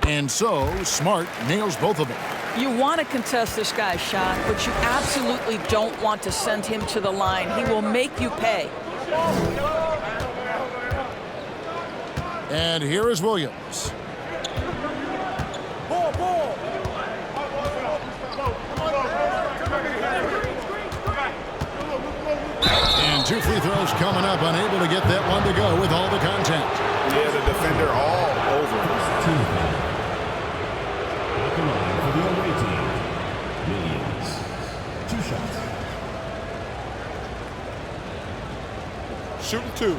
And so, Smart nails both of them. You want to contest this guy's shot, but you absolutely don't want to send him to the line. He will make you pay. And here is Williams. And 2 free throws coming up, unable to get that one to go with all the contact. Yeah, the defender all over. Come on for the away team. Williams. 2 shots. Shooting 2.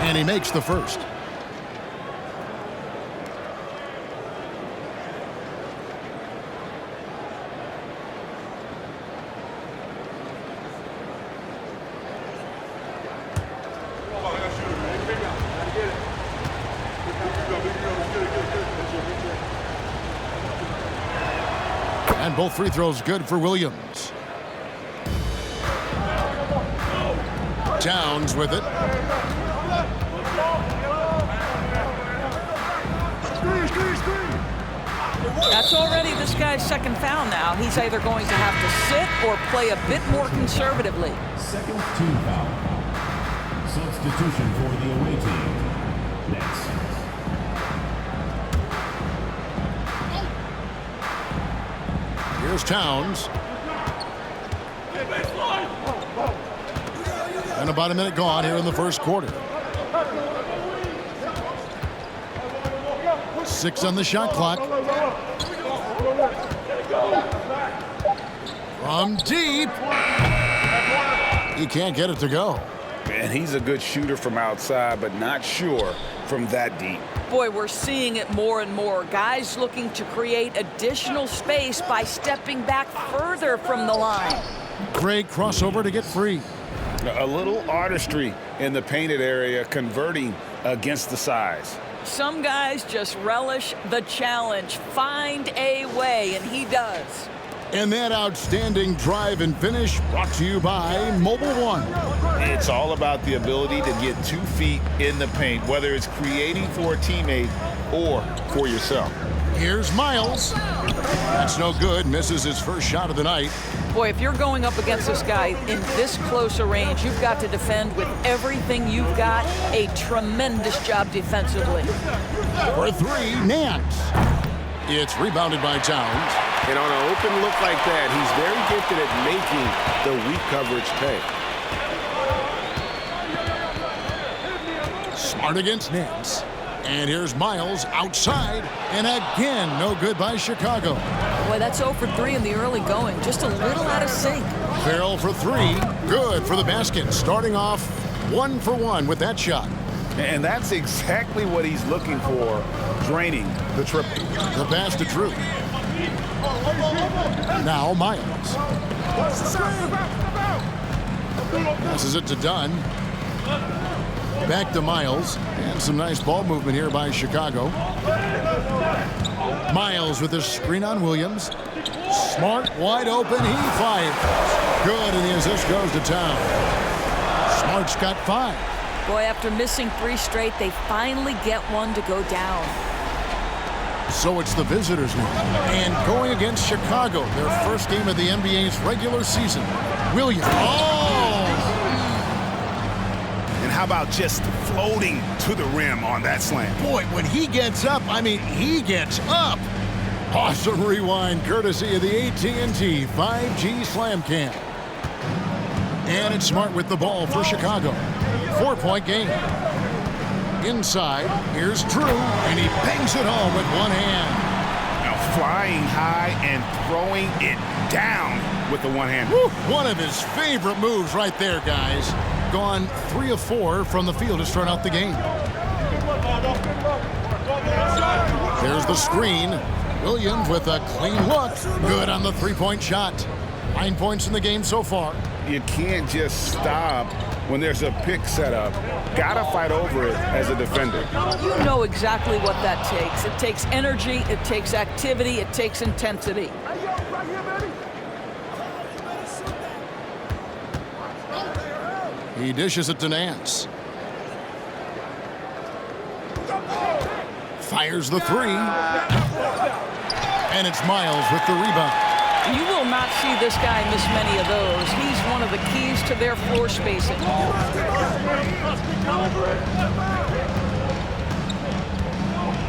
And he makes the first. And both free throws good for Williams. Towns with it. That's already this guy's second foul now. He's either going to have to sit or play a bit more conservatively. Second team foul. Substitution for the away team. Next. Here's Towns. And about a minute gone here in the first quarter. 6 on the shot clock. From deep. He can't get it to go. Man, he's a good shooter from outside, but not sure from that deep. Boy, we're seeing it more and more. Guys looking to create additional space by stepping back further from the line. Great crossover to get free. A little artistry in the painted area, converting against the size. Some guys just relish the challenge. Find a way, and he does. And that outstanding drive and finish brought to you by Mobile One. It's all about the ability to get 2 feet in the paint, whether it's creating for a teammate or for yourself. Here's Miles. That's no good. Misses his first shot of the night. Boy, if you're going up against this guy in this close a range, you've got to defend with everything you've got. A tremendous job defensively. For 3, Nance. It's rebounded by Towns. And on an open look like that, he's very gifted at making the weak coverage pay. Smart against Nance. And here's Miles outside. And again, no good by Chicago. Boy, that's 0 for 3 in the early going. Just a little out of sync. Farrell for 3. Good for the basket. Starting off 1 for 1 with that shot. And that's exactly what he's looking for, draining the triple. The pass to Drew. Now Miles. Passes it to Dunn. Back to Miles. And some nice ball movement here by Chicago. Miles with a screen on Williams. Smart, wide open. He fires. Good, and the assist goes to Town. Smart's got 5. Boy, after missing 3 straight, they finally get one to go down. So it's the visitors now. And going against Chicago, their first game of the NBA's regular season. Williams. Oh! And how about just floating to the rim on that slam? Boy, when he gets up, I mean, he gets up. Awesome rewind courtesy of the AT&T 5G Slam Cam. And it's Smart with the ball for Chicago. 4-point game. Inside, here's Drew, and he bangs it home with one hand. Now flying high and throwing it down with the one hand. Woo, one of his favorite moves right there, guys. Gone 3 of 4 from the field to start out the game. There's the screen. Williams with a clean look. Good on the 3-point shot. 9 points in the game so far. You can't just stop when there's a pick set up, gotta fight over it as a defender. You know exactly what that takes. It takes energy, it takes activity, it takes intensity. He dishes it to Nance. Fires the three. And it's Miles with the rebound. You will not see this guy miss many of those. He's one of the keys to their floor spacing.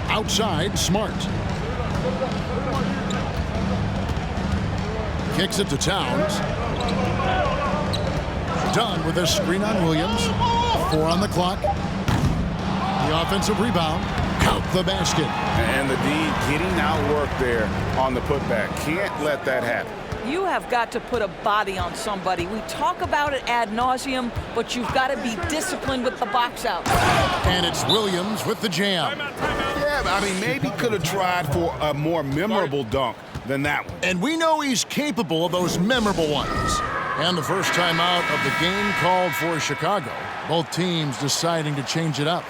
Outside, Smart. Kicks it to Towns. Done with a screen on Williams. 4 on the clock. The offensive rebound. Count the basket. And the D getting outworked there on the putback. Can't let that happen. You have got to put a body on somebody. We talk about it ad nauseum, but you've got to be disciplined with the box out. And it's Williams with the jam. Yeah, I mean, maybe could have tried for a more memorable dunk than that one. And we know he's capable of those memorable ones. And the first time out of the game called for Chicago. Both teams deciding to change it up.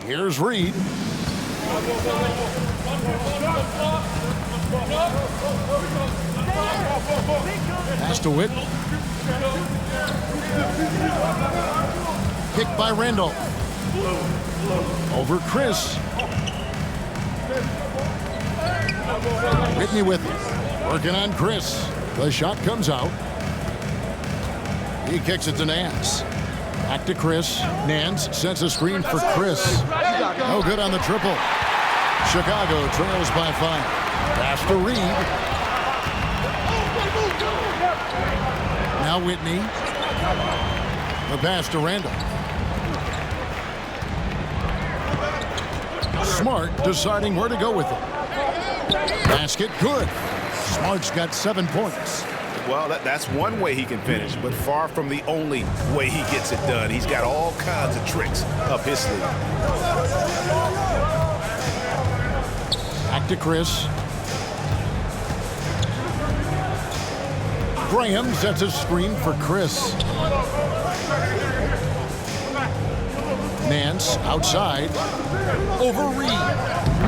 Here's Reed. Pass to Witt. Kick by Randolph. Over Chris. Whitney with it. Working on Chris. The shot comes out. He kicks it to Nance. Back to Chris. Nance sets a screen for Chris. No good on the triple. Chicago trails by 5. Pass to Reed. Now Whitney. The pass to Randall. Smart deciding where to go with it. Basket good. Smart's got 7 points. Well, that's one way he can finish, but far from the only way he gets it done. He's got all kinds of tricks up his sleeve. Back to Chris. Graham sets a screen for Chris. Nance outside. Over Reed.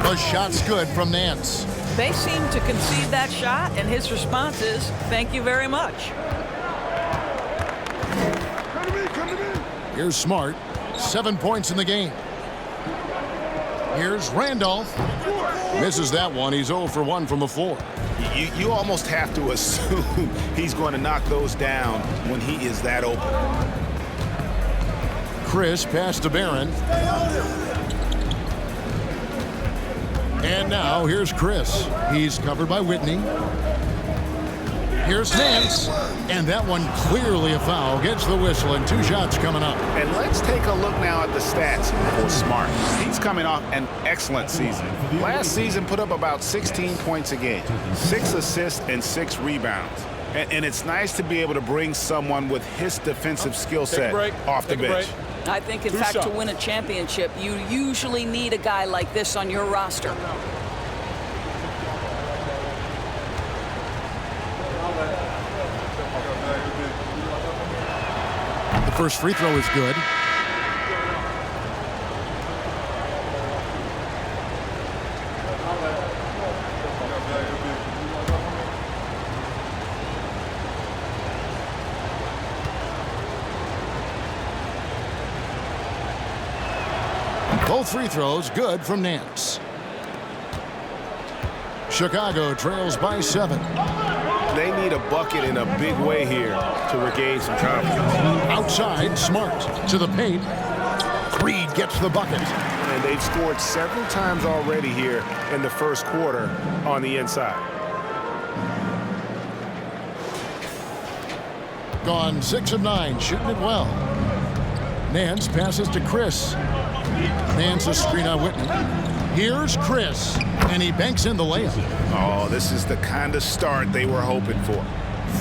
The shot's good from Nance. They seem to concede that shot, and his response is, thank you very much. Here's Smart. 7 points in the game. Here's Randolph. Misses that one. He's 0 for 1 from the floor. You almost have to assume he's going to knock those down when he is that open. Chris pass to Barron. And now here's Chris. He's covered by Whitney. Here's Nance. And that one clearly a foul. Gets the whistle and 2 shots coming up. And let's take a look now at the stats for Smart. He's coming off an excellent season. Last season put up about 16 points a game, 6 assists and 6 rebounds. And it's nice to be able to bring someone with his defensive skill set off the bench. I think, in fact, to win a championship, you usually need a guy like this on your roster. The first free throw is good. Both free throws good from Nance. Chicago trails by 7. They need a bucket in a big way here to regain some confidence. Outside, Smart to the paint. Reed gets the bucket. And they've scored several times already here in the first quarter on the inside. Gone 6 of 9, shooting it well. Nance passes to Chris. Nance a screen on Whitney. Here's Chris, and he banks in the layup. Oh, this is the kind of start they were hoping for.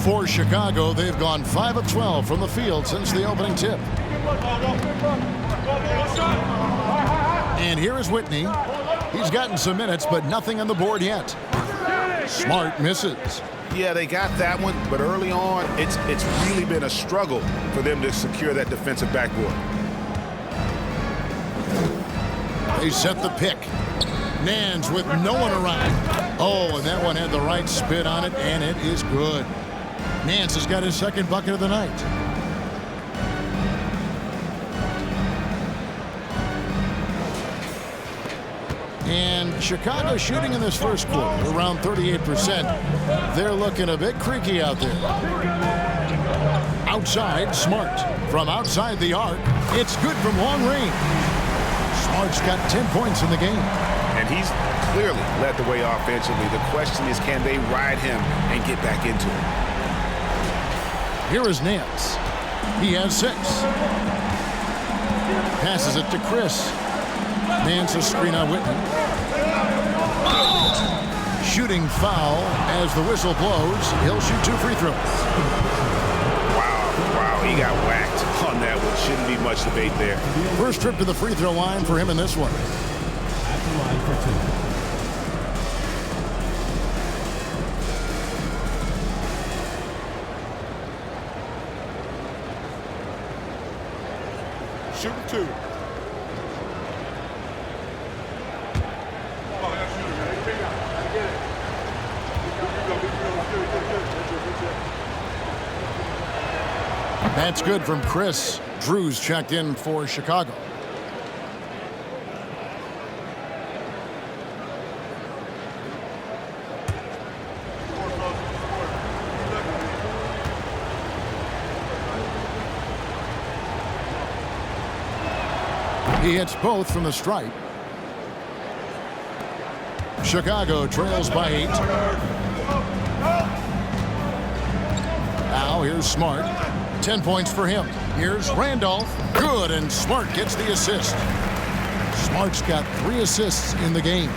For Chicago, they've gone 5 of 12 from the field since the opening tip. And here is Whitney. He's gotten some minutes, but nothing on the board yet. Smart misses. Yeah, they got that one, but early on, it's really been a struggle for them to secure that defensive backboard. They set the pick. Nance with no one around. Oh, and that one had the right spin on it, and it is good. Nance has got his second bucket of the night. And Chicago shooting in this first quarter around 38%. They're looking a bit creaky out there. Outside, Smart. From outside the arc, it's good from long range. Smart's got 10 points in the game. And he's clearly led the way offensively. The question is, can they ride him and get back into it? Here is Nance. He has 6. Passes it to Chris. Nance a screen on Whitney. Shooting foul as the whistle blows. He'll shoot 2 free throws. Wow, he got whacked on that one. Shouldn't be much debate there. First trip to the free throw line for him in this one. At the line for 2. Shooting 2. That's good from Chris. Drew's checked in for Chicago. He hits both from the stripe. Chicago trails by 8. Now here's Smart. 10 points for him. Here's Randolph. Good, and Smart gets the assist. Smart's got 3 assists in the game.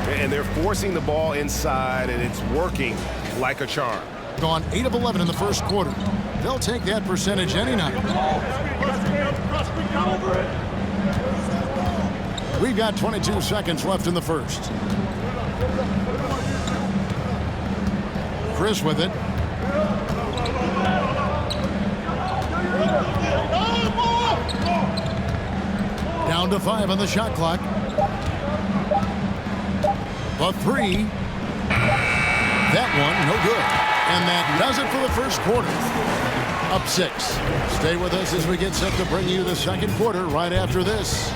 And they're forcing the ball inside, and it's working like a charm. Gone 8 of 11 in the first quarter. They'll take that percentage any night. We've got 22 seconds left in the first. Chris with it. Down to 5 on the shot clock. The 3. That one, no good. And that does it for the first quarter. Up 6. Stay with us as we get set to bring you the second quarter right after this.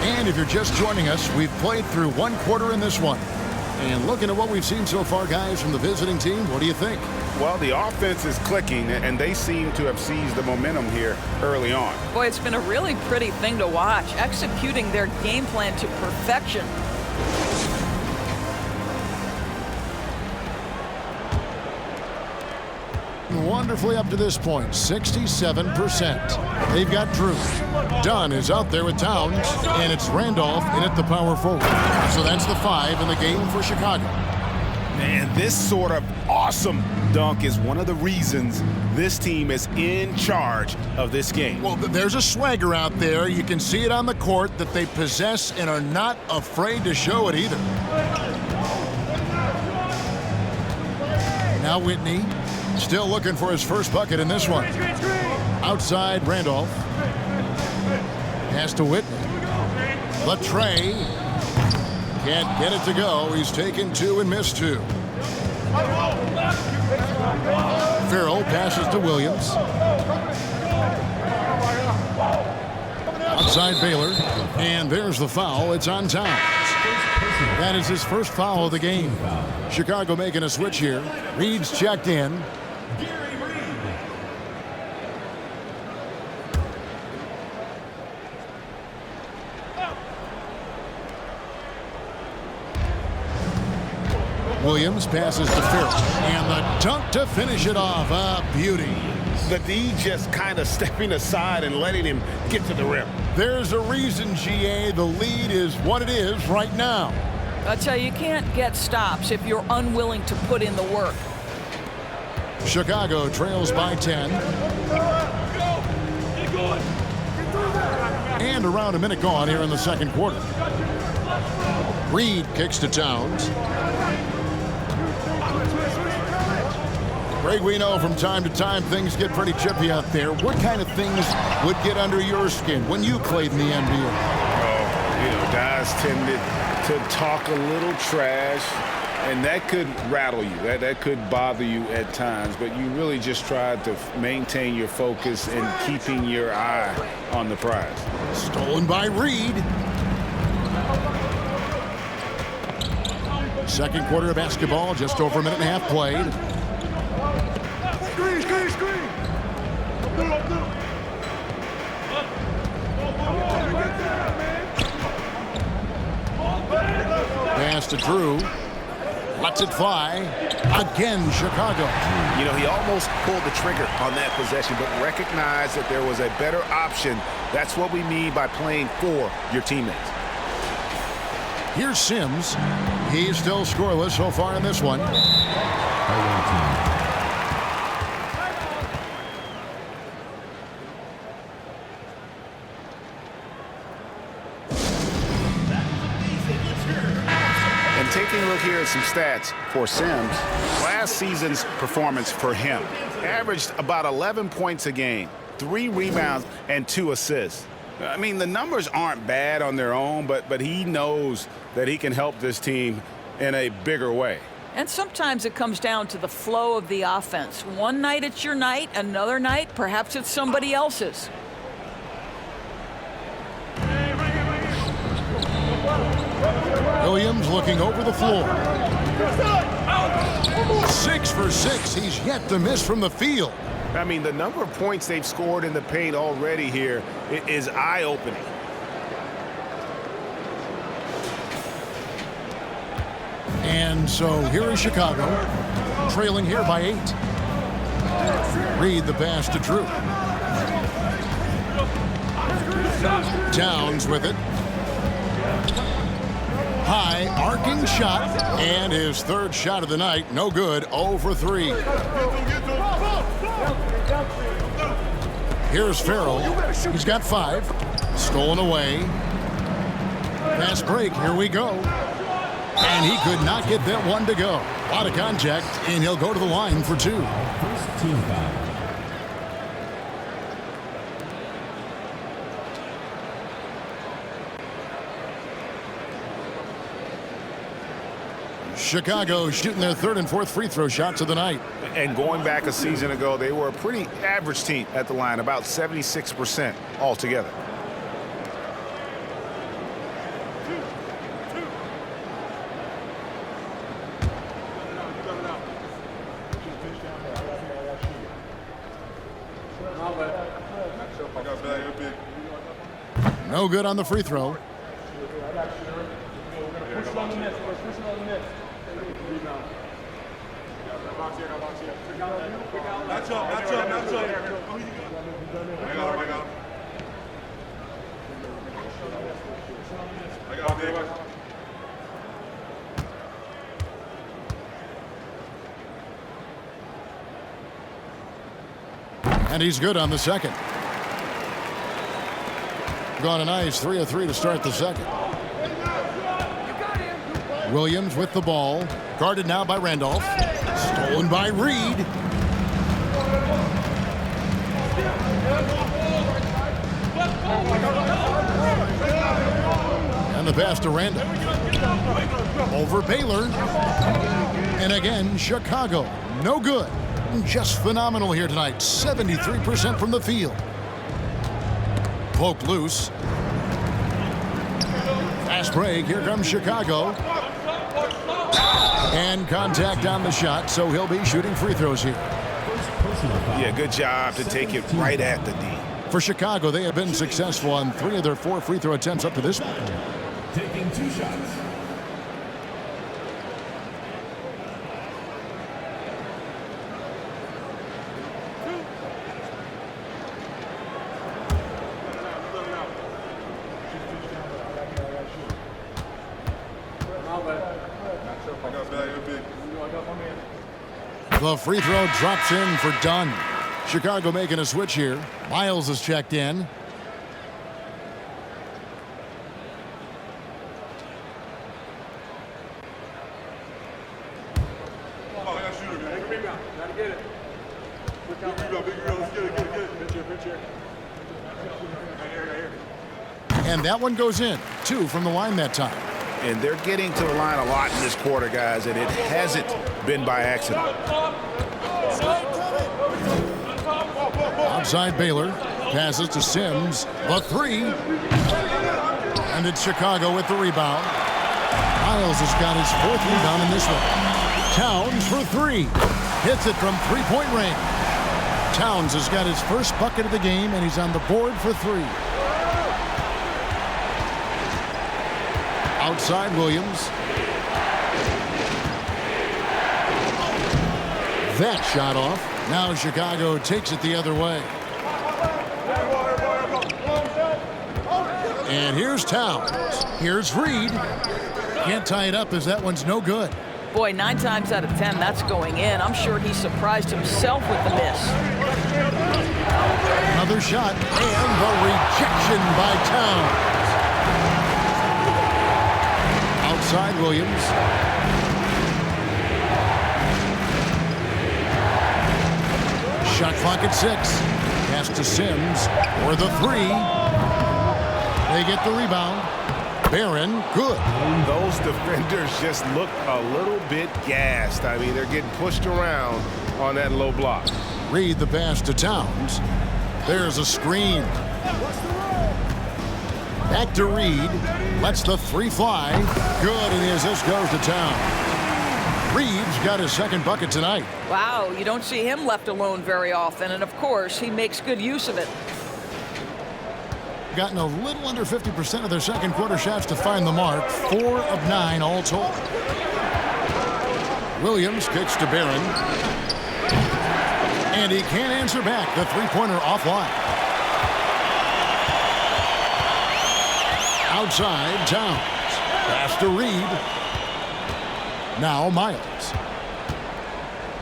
And if you're just joining us, we've played through 1 quarter in this one. And looking at what we've seen so far, guys, from the visiting team, what do you think? Well, the offense is clicking, and they seem to have seized the momentum here early on. Boy, it's been a really pretty thing to watch, executing their game plan to perfection. Wonderfully up to this point, 67%. They've got Drew. Dunn is out there with Towns, and it's Randolph in at the power forward. So that's the 5 in the game for Chicago. And this sort of awesome dunk is one of the reasons this team is in charge of this game. Well, there's a swagger out there. You can see it on the court that they possess and are not afraid to show it either. Now Whitney. Still looking for his first bucket in this one. Outside, Randolph. Pass to Whitney. Latre. Can't get it to go. He's taken 2 and missed 2. Farrell passes to Williams. Outside Baylor. And there's the foul. It's on Towns. That is his first foul of the game. Chicago making a switch here. Reed's checked in. Williams passes to Farrell. And the dunk to finish it off. A beauty. The D just kind of stepping aside and letting him get to the rim. There's a reason, GA, the lead is what it is right now. I tell you, you can't get stops if you're unwilling to put in the work. Chicago trails by 10. And around a minute gone here in the second quarter. Reed kicks to Towns. Greg, we know from time to time things get pretty chippy out there. What kind of things would get under your skin when you played in the NBA? Oh, guys tended to talk a little trash, and that could rattle you. That could bother you at times, but you really just tried to maintain your focus and keeping your eye on the prize. Stolen by Reed. Second quarter of basketball, just over a minute and a half played. Screen. Pass to Drew. Lets it fly. Again, Chicago. You know, he almost pulled the trigger on that possession, but recognized that there was a better option. That's what we mean by playing for your teammates. Here's Sims. He's still scoreless so far in this one. And taking a look here at some stats for Sims, last season's performance for him averaged about 11 points a game, 3 rebounds, and 2 assists. I mean, the numbers aren't bad on their own, but he knows that he can help this team in a bigger way. And sometimes it comes down to the flow of the offense. One night it's your night, another night perhaps it's somebody else's. Williams looking over the floor. 6 for 6. He's yet to miss from the field. I mean, the number of points they've scored in the paint already here is eye-opening. And so here is Chicago, trailing here by 8. Reed the pass to Drew. Towns with it. High, arcing shot, and his third shot of the night, no good, 0 for 3. Here's Farrell. He's got 5. Stolen away. Fast break, here we go. And he could not get that one to go. A lot of contact, and he'll go to the line for 2. First team foul. Chicago shooting their 3rd and 4th free throw shots of the night. And going back a season ago, they were a pretty average team at the line, about 76% altogether. No good on the free throw. And he's good on the second. Gone a nice 3 of 3 to start the second. Williams with the ball. Guarded now by Randolph. Stolen by Reed. And the pass to Randolph. Over Baylor. And again, Chicago. No good. Just phenomenal here tonight. 73% from the field. Poke loose. Fast break. Here comes Chicago. And contact on the shot, so he'll be shooting free throws here. Yeah, good job to take it right at the D. For Chicago, they have been successful on 3 of their 4 free throw attempts up to this point. Taking 2 shots. The free throw drops in for Dunn. Chicago making a switch here. Miles is checked in. And that one goes in. 2 from the line that time. And they're getting to the line a lot in this quarter, guys, and it hasn't been by accident. Outside Baylor. Passes to Sims. The 3. And it's Chicago with the rebound. Miles has got his 4th rebound in this one. Towns for 3. Hits it from three-point range. Towns has got his first bucket of the game, and he's on the board for 3. Outside Williams. That shot off. Now Chicago takes it the other way. And here's Towns. Here's Reed. Can't tie it up as that one's no good. Boy, 9 times out of 10, that's going in. I'm sure he surprised himself with the miss. Another shot, and the rejection by Towns. Outside Williams. Shot clock at 6. Pass to Sims for the 3. They get the rebound. Barron, good. Those defenders just look a little bit gassed. I mean, they're getting pushed around on that low block. Reed the pass to Towns. There's a screen. Back to Reed. Lets the 3 fly. Good, and the assist goes to Towns. Reed's got his 2nd bucket tonight. Wow, you don't see him left alone very often, and of course, he makes good use of it. Gotten a little under 50% of their second quarter shots to find the mark. 4 of 9 all told. Williams kicks to Barron. And he can't answer back. The 3-pointer offline. Outside, Towns. Pass to Reed. Now Miles.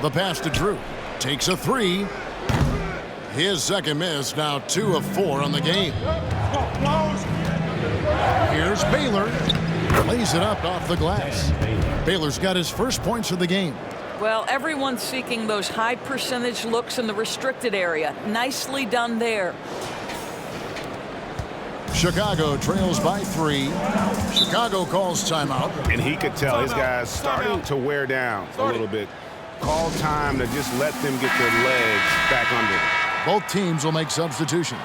The pass to Drew. Takes a 3. His 2nd miss, now 2 of 4 on the game. Here's Baylor. Lays it up off the glass. Baylor's got his first points of the game. Well, everyone's seeking those high percentage looks in the restricted area. Nicely done there. Chicago trails by 3. Chicago calls timeout. And he could tell his guys starting to wear down a little bit. Call time to just let them get their legs back under them. Both teams will make substitutions.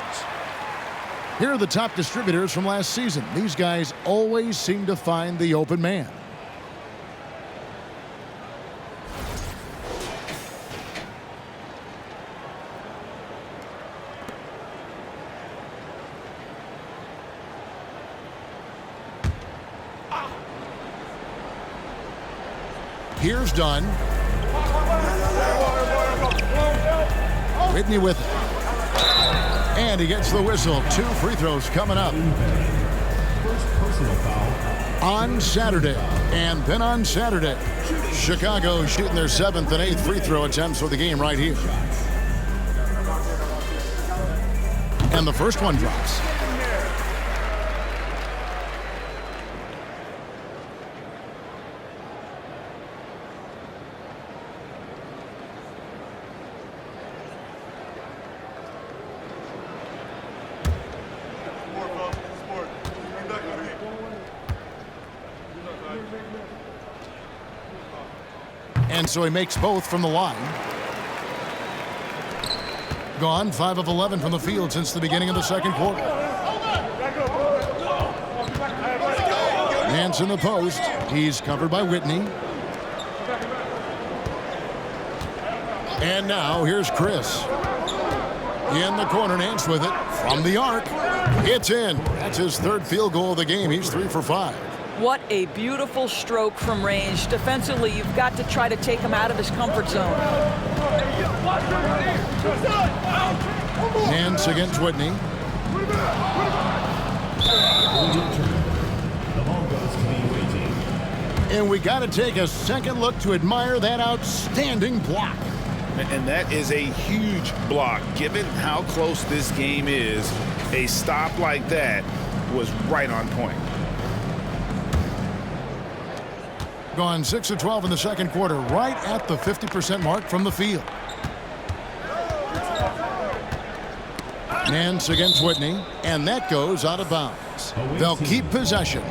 Here are the top distributors from last season. These guys always seem to find the open man. Here's Dunn. Whitney with it. And he gets the whistle. 2 free throws coming up. First personal foul. On Saturday. And then on Saturday, Chicago shooting their 7th and 8th free throw attempts for the game right here. And the first one drops. And so he makes both from the line. Gone 5 of 11 from the field since the beginning of the second quarter. Nance in the post. He's covered by Whitney. And now here's Chris. In the corner, Nance with it. From the arc. It's in. That's his 3rd field goal of the game. He's 3 for 5. What a beautiful stroke from range. Defensively, you've got to try to take him out of his comfort zone. Nance against Whitney. The ball goes to the away team. And we got to take a second look to admire that outstanding block. And that is a huge block. Given how close this game is, a stop like that was right on point. Gone 6 of 12 in the second quarter, right at the 50% mark from the field. Nance against Whitney, and that goes out of bounds. They'll keep possession.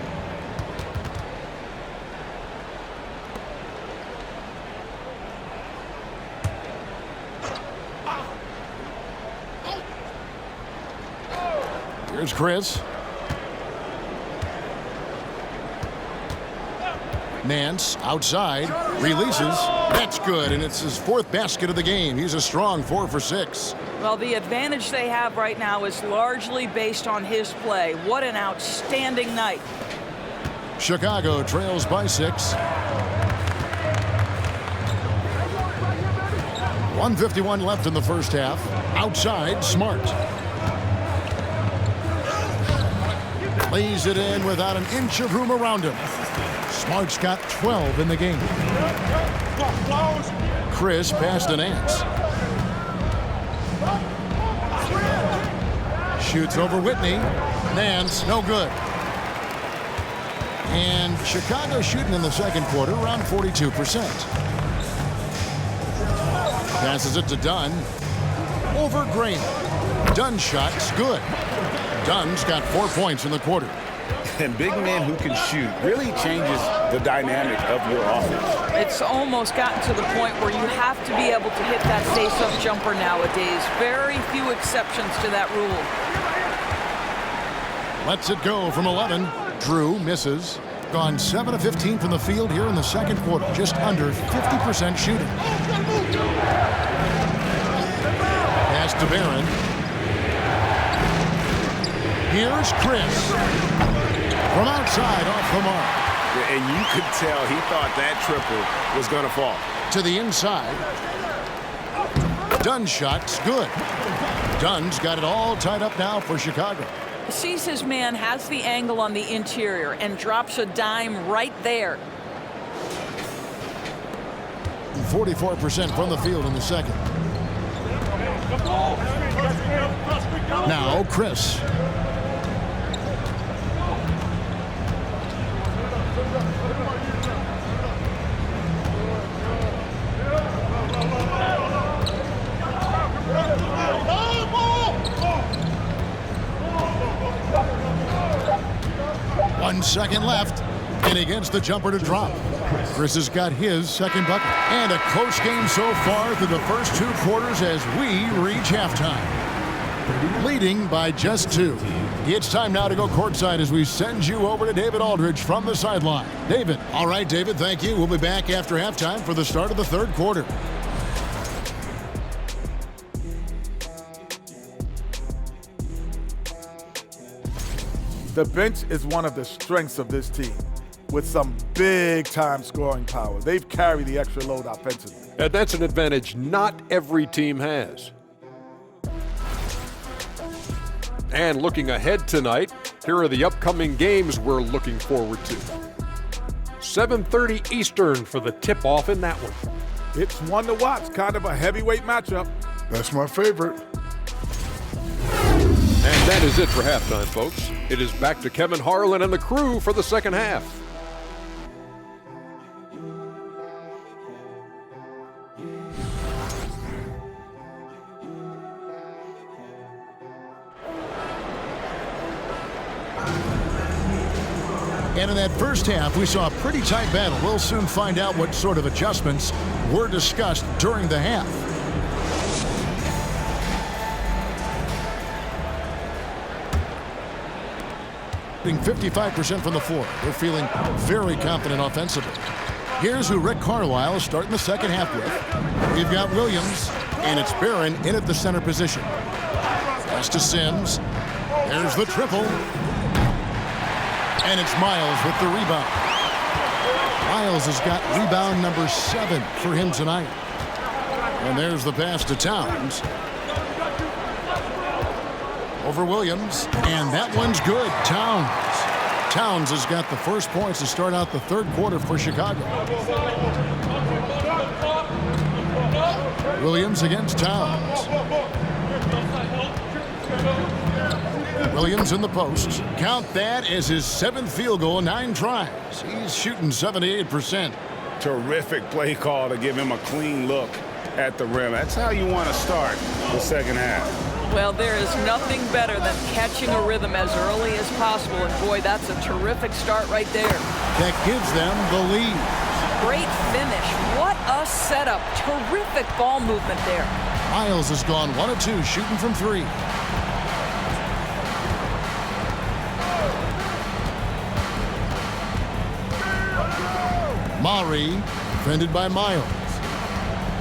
Here's Chris. Nance outside, releases. That's good, and it's his 4th basket of the game. He's a strong 4 for 6. Well, the advantage they have right now is largely based on his play. What an outstanding night. Chicago trails by 6. 1:51 left in the first half. Outside, Smart. Lays it in without an inch of room around him. Smart's got 12 in the game. Chris passed to Nance. Shoots over Whitney. Nance, no good. And Chicago shooting in the second quarter around 42%. Passes it to Dunn. Over Graham. Dunn's shot's good. Dunn's got 4 points in the quarter. And big men who can shoot really changes the dynamic of your offense. It's almost gotten to the point where you have to be able to hit that face-up jumper nowadays. Very few exceptions to that rule. Lets it go from 11. Drew misses. Gone 7 of 15 from the field here in the second quarter. Just under 50% shooting. Pass to Barron. Here's Chris. From outside off the mark. And you could tell he thought that triple was going to fall. To the inside. Dunn's shot's good. Dunn's got it all tied up now for Chicago. Sees his man, has the angle on the interior, and drops a dime right there. 44% from the field in the second. Now Chris. One second left, and he gets the jumper to drop. Chris has got his second bucket. And a close game so far through the first 2 quarters as we reach halftime. Leading by just 2. It's time now to go courtside as we send you over to David Aldridge from the sideline. David. All right, David, thank you. We'll be back after halftime for the start of the third quarter. The bench is one of the strengths of this team, with some big-time scoring power. They've carried the extra load offensively. And that's an advantage not every team has. And looking ahead tonight, here are the upcoming games we're looking forward to. 7:30 Eastern for the tip-off in that one. It's one to watch, kind of a heavyweight matchup. That's my favorite. And that is it for halftime, folks. It is back to Kevin Harlan and the crew for the second half. And in that first half, we saw a pretty tight battle. We'll soon find out what sort of adjustments were discussed during the half. 55% from the floor. They're feeling very confident offensively. Here's who Rick Carlisle is starting the second half with. We've got Williams, and it's Barron in at the center position. Pass to Sims. There's the triple. And it's Miles with the rebound. Miles has got rebound number 7 for him tonight. And there's the pass to Towns. Over Williams, and that one's good. Towns. Towns has got the first points to start out the third quarter for Chicago. Williams against Towns. Williams in the post. Count that as his 7th field goal, 9 tries. He's shooting 78%. Terrific play call to give him a clean look at the rim. That's how you want to start the second half. Well, there is nothing better than catching a rhythm as early as possible. And boy, that's a terrific start right there. That gives them the lead. Great finish. What a setup. Terrific ball movement there. Miles has gone 1 of 2 shooting from 3. Maury, defended by Miles.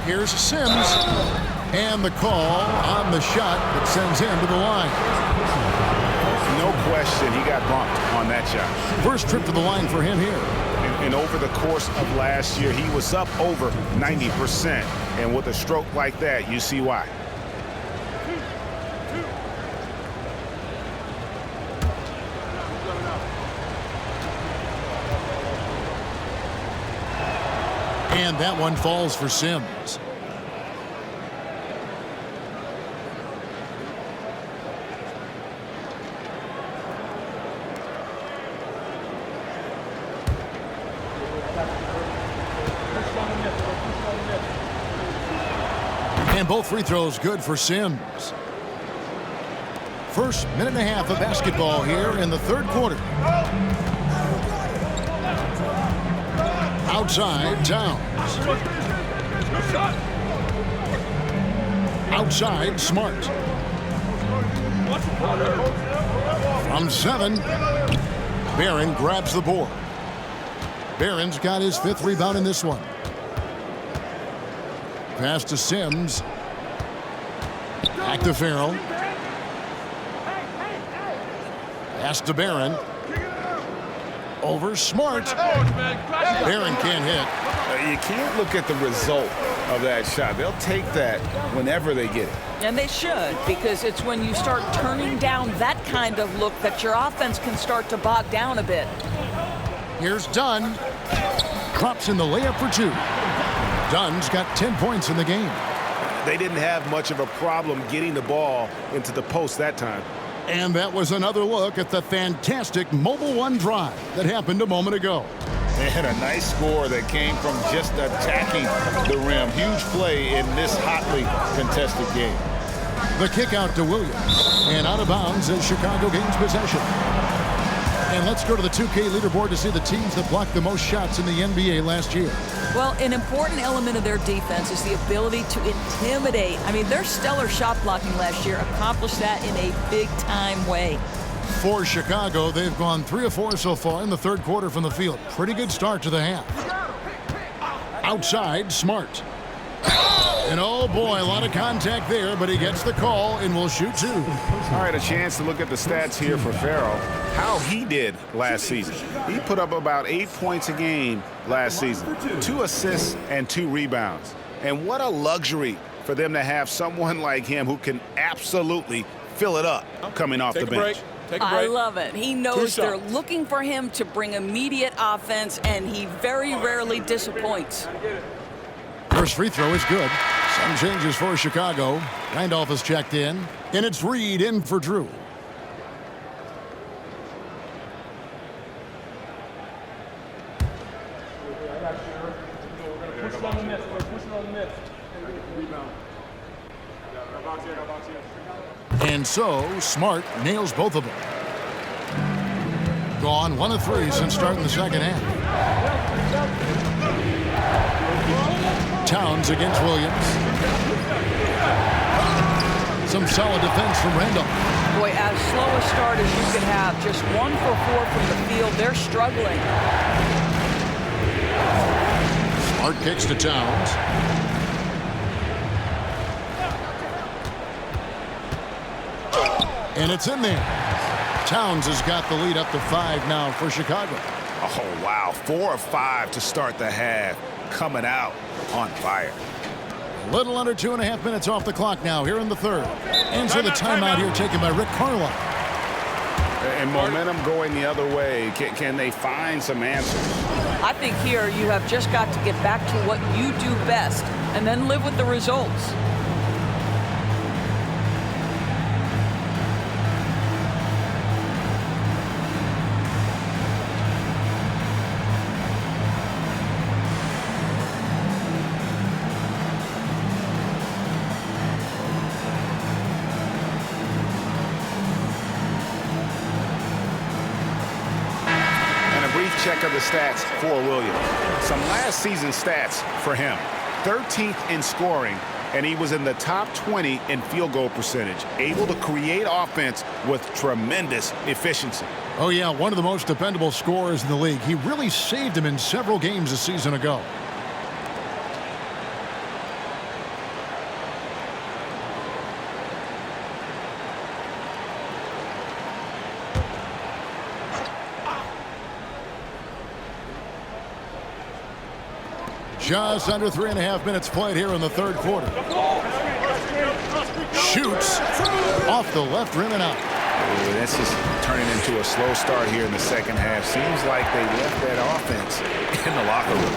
Here's Sims. And the call on the shot that sends him to the line. No question, he got bumped on that shot. First trip to the line for him here. And over the course of last year, he was up over 90%. And with a stroke like that, you see why. And that one falls for Sims. And both free throws good for Sims. First minute and a half of basketball here in the third quarter. Outside, Towns. Outside, Smart. From 7, Barron grabs the board. Barron's got his 5th rebound in this one. Pass to Sims. Back to Farrell. Pass to Barron. Over Smart. Barron can't hit. You can't look at the result of that shot. They'll take that whenever they get it. And they should, because it's when you start turning down that kind of look that your offense can start to bog down a bit. Here's Dunn. Drops in the layup for 2. Dunn's got 10 points in the game. They didn't have much of a problem getting the ball into the post that time. And that was another look at the fantastic Mobile One drive that happened a moment ago. And a nice score that came from just attacking the rim. Huge play in this hotly contested game. The kick out to Williams. And out of bounds as Chicago gains possession. And let's go to the 2K leaderboard to see the teams that blocked the most shots in the NBA last year. Well, an important element of their defense is the ability to intimidate. I mean, their stellar shot blocking last year accomplished that in a big-time way. For Chicago, they've gone 3 of 4 so far in the third quarter from the field. Pretty good start to the half. Outside, Smart. And oh boy, a lot of contact there, but he gets the call and will shoot 2. All right, a chance to look at the stats here for Farrell. How he did last season. He put up about 8 points a game last season. 2 assists and 2 rebounds. And what a luxury for them to have someone like him who can absolutely fill it up coming off the bench. I love it. He knows they're looking for him to bring immediate offense, and he very rarely disappoints. First free throw is good. Some changes for Chicago. Randolph has checked in, and it's Reed in for Drew. And so, Smart nails both of them. Gone 1 of 3 since starting the second half. Towns against Williams. Some solid defense from Randolph. Boy, as slow a start as you could have, just 1 for 4 from the field. They're struggling. Smart kicks to Towns. And it's in there. Towns has got the lead up to 5 now for Chicago. Oh, wow. 4 of 5 to start the half. Coming out on fire. A little under 2.5 minutes off the clock now here in the third. And so the timeout here taken by Rick Carlisle. And momentum going the other way. Can they find some answers? I think here you have just got to get back to what you do best and then live with the results. Check of the stats for Williams. Some last season stats for him. 13th in scoring, and he was in the top 20 in field goal percentage. Able to create offense with tremendous efficiency. Oh, yeah, one of the most dependable scorers in the league. He really saved him in several games a season ago. Just under 3.5 minutes played here in the third quarter. Shoots off the left rim and out. Ooh, this is turning into a slow start here in the second half. Seems like they left that offense in the locker room.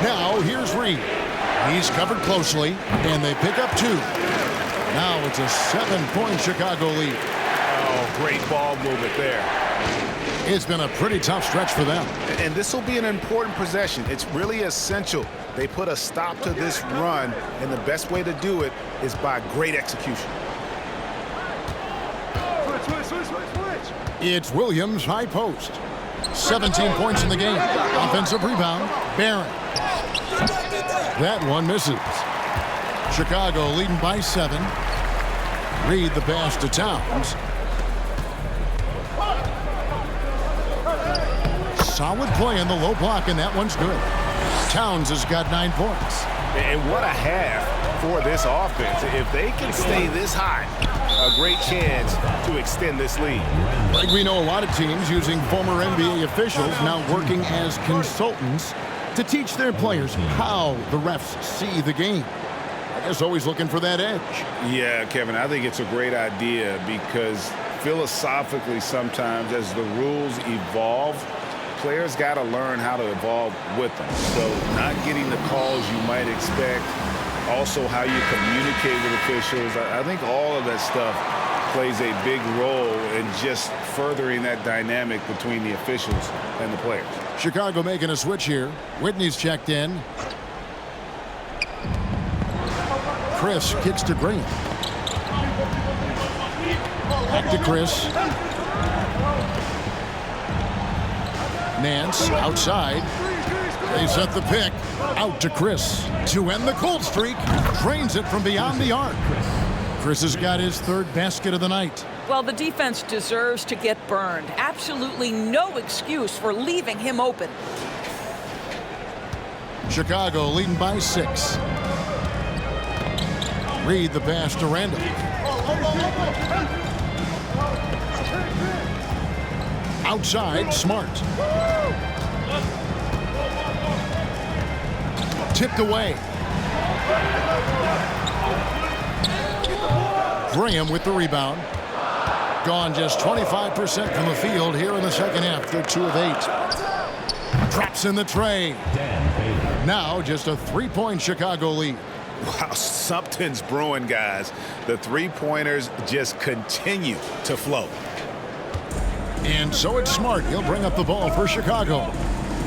Now here's Reed. He's covered closely, and they pick up 2. Now it's a 7-point Chicago lead. Oh, great ball movement there. It's been a pretty tough stretch for them. And this will be an important possession. It's really essential they put a stop to this run, and the best way to do it is by great execution. It's Williams, high post. 17 points in the game. Offensive rebound, Barron. That one misses. Chicago leading by 7. Reed the pass to Towns. Solid play in the low block, and that one's good. Towns has got 9 points. And what a half for this offense. If they can stay this high, a great chance to extend this lead. Like we know a lot of teams using former NBA officials now working as consultants to teach their players how the refs see the game. I guess always looking for that edge. Yeah, Kevin, I think it's a great idea because philosophically sometimes as the rules evolve, players got to learn how to evolve with them. So not getting the calls you might expect, also how you communicate with officials. I think all of that stuff plays a big role in just furthering that dynamic between the officials and the players. Chicago making a switch here. Whitney's checked in. Chris kicks to Green. Back to Chris. Nance outside. They set the pick. Out to Chris to end the cold streak. Drains it from beyond the arc. Chris has got his 3rd basket of the night. Well, the defense deserves to get burned. Absolutely no excuse for leaving him open. Chicago leading by 6. Reed the pass to Randall. Outside, Smart. Tipped away. Graham with the rebound. Gone just 25% from the field here in the second half. They're 2 of 8. Drops in the tray. Now just a 3-point Chicago lead. Wow, something's brewing, guys. The three-pointers just continue to flow. And so it's Smart. He'll bring up the ball for Chicago.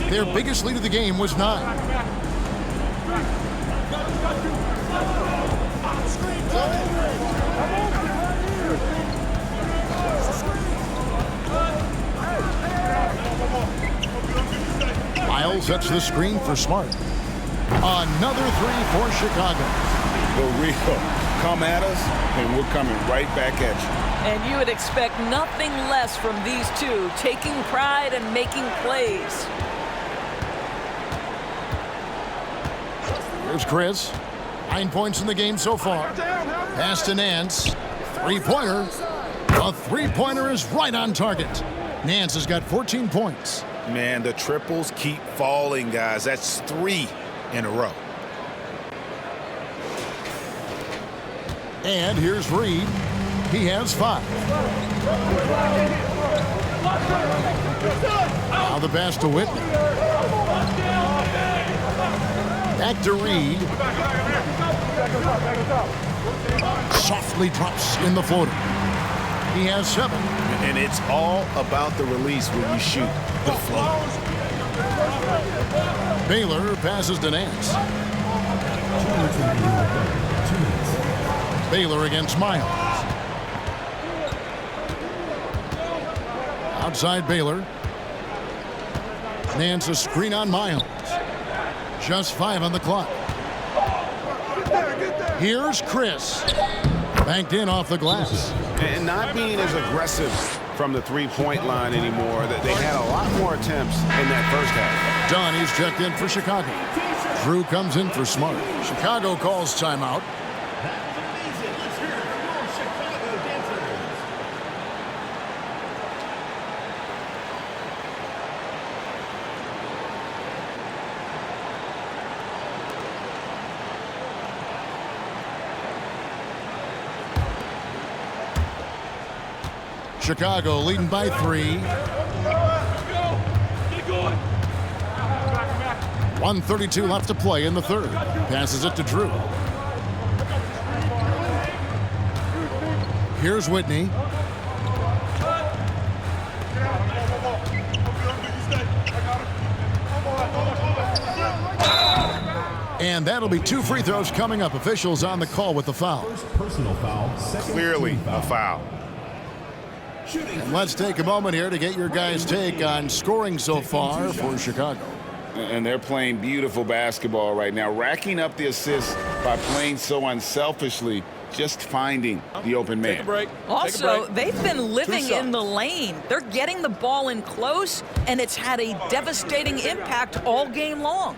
Their biggest lead of the game was 9. Miles sets the screen for Smart. Another 3 for Chicago. The real come at us, and we're coming right back at you. And you would expect nothing less from these two, taking pride and making plays. Here's Chris. 9 points in the game so far. Pass to Nance. 3-pointer. A 3-pointer is right on target. Nance has got 14 points. Man, the triples keep falling, guys. That's 3 in a row. And here's Reed. He has 5. Now the pass to Whitney. Back to Reed. Softly drops in the floater. He has 7. And it's all about the release when you shoot the float. Baylor passes to Nance. Baylor against Miles. Outside Baylor. Nance a screen on Miles. Just 5 on the clock. Here's Chris. Banked in off the glass. And not being as aggressive from the three-point line anymore. They had a lot more attempts in that first half. Donnie's checked in for Chicago. Drew comes in for Smart. Chicago calls timeout. Chicago leading by 3. 1:32 left to play in the third. Passes it to Drew. Here's Whitney. And that'll be 2 free throws coming up. Officials on the call with the foul. Personal foul. Clearly a foul. And let's take a moment here to get your guys' take on scoring so far for Chicago. And they're playing beautiful basketball right now, racking up the assists by playing so unselfishly, just finding the open man. Take a break. Also, they've been living in the lane. They're getting the ball in close, and it's had a devastating impact all game long.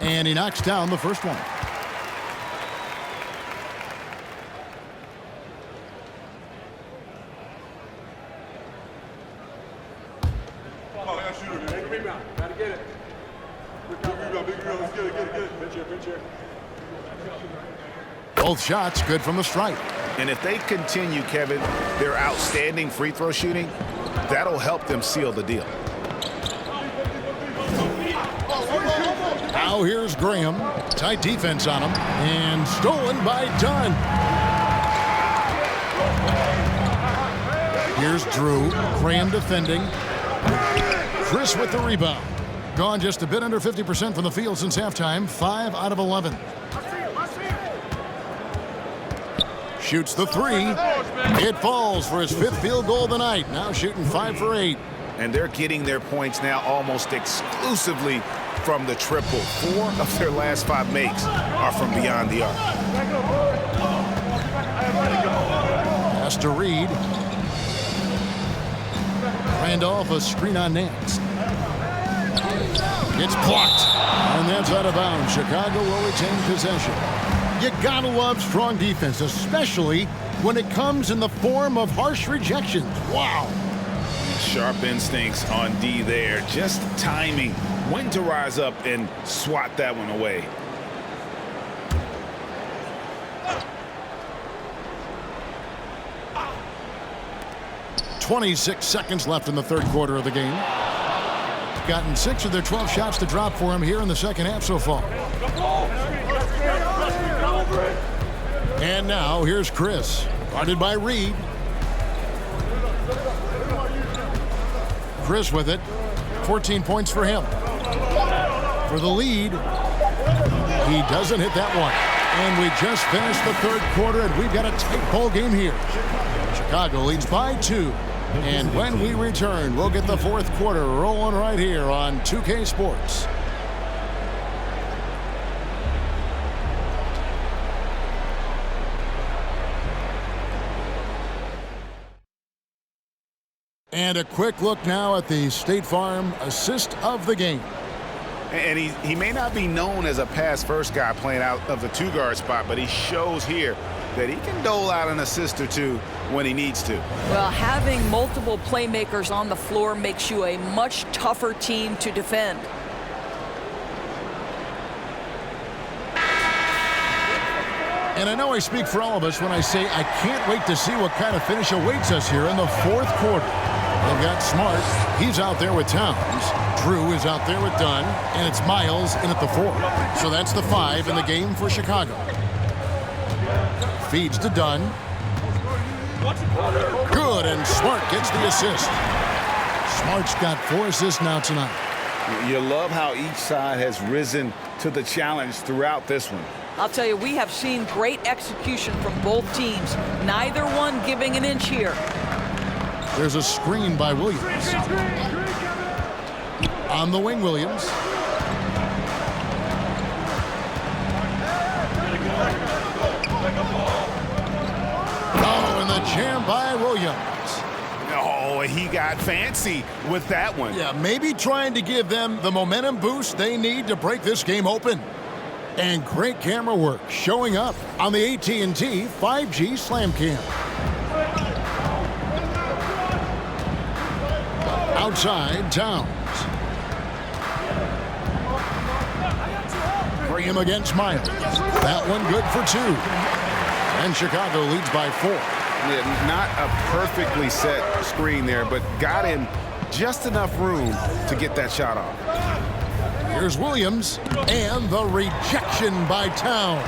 And he knocks down the first one. Both shots good from the stripe. And if they continue, Kevin, their outstanding free throw shooting, that'll help them seal the deal. Now here's Graham. Tight defense on him. And stolen by Dunn. Here's Drew. Graham defending. Chris with the rebound. Gone just a bit under 50% from the field since halftime. 5 out of 11. Shoots the 3. It falls for his 5th field goal of the night. Now shooting 5 for 8. And they're getting their points now almost exclusively from the triple. 4 of their last 5 makes are from beyond the arc. Pass to Reed. Randolph a screen on Nance. It's blocked. And that's out of bounds. Chicago will retain possession. You gotta love strong defense, especially when it comes in the form of harsh rejections. Wow. Sharp instincts on D there. Just timing when to rise up and swat that one away. .26 seconds left in the third quarter of the game. Gotten 6 of their 12 shots to drop for him here in the second half so far. And now here's Chris, guarded by Reed. Chris with it. 14 points for him. For the lead. He doesn't hit that one. And we just finished the third quarter, and we've got a tight ball game here. Chicago leads by 2. And when we return, we'll get the fourth quarter rolling right here on 2K Sports. And a quick look now at the State Farm assist of the game. And he may not be known as a pass-first guy playing out of the 2-guard spot, but he shows here that he can dole out an assist or 2 when he needs to. Well, having multiple playmakers on the floor makes you a much tougher team to defend. And I know I speak for all of us when I say I can't wait to see what kind of finish awaits us here in the fourth quarter. They've got Smart. He's out there with Towns. Drew is out there with Dunn. And it's Miles in at the 4. So that's the 5 in the game for Chicago. Feeds to Dunn. Good, and Smart gets the assist. Smart's got 4 assists now tonight. You love how each side has risen to the challenge throughout this one. I'll tell you, we have seen great execution from both teams. Neither one giving an inch here. There's a screen by Williams. On the wing, Williams. Oh, and the jam by Williams. Oh, he got fancy with that one. Yeah, maybe trying to give them the momentum boost they need to break this game open. And great camera work showing up on the AT&T 5G Slam Cam. Outside, Towns. Graham against Miles. That one good for 2. And Chicago leads by 4. Yeah, not a perfectly set screen there, but got him just enough room to get that shot off. Here's Williams, and the rejection by Towns.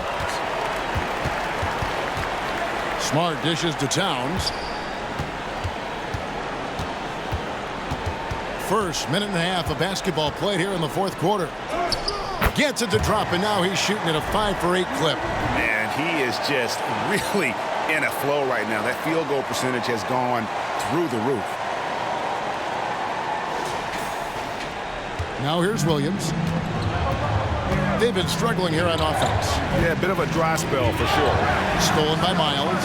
Smart dishes to Towns. First minute and a half of basketball played here in the fourth quarter. Gets it to drop, and now he's shooting at a 5 for 8 clip. Man, he is just really in a flow right now. That field goal percentage has gone through the roof. Now here's Williams. They've been struggling here on offense. Yeah, a bit of a dry spell for sure. Stolen by Miles.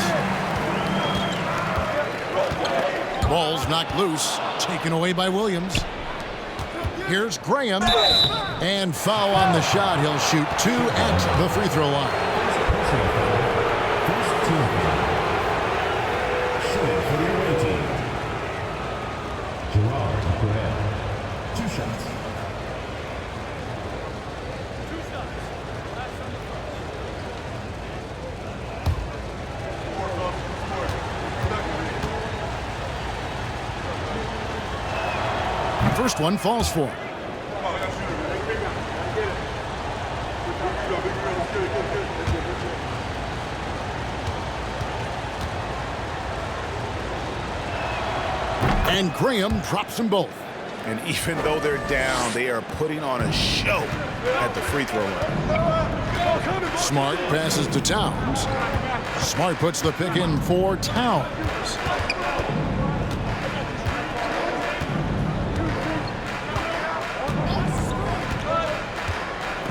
Ball's knocked loose. Taken away by Williams. Here's Graham. And foul on the shot. He'll shoot 2 at the free throw line. First one falls for him. And Graham drops them both. And even though they're down, they are putting on a show at the free throw line. Smart passes to Towns. Smart puts the pick in for Towns.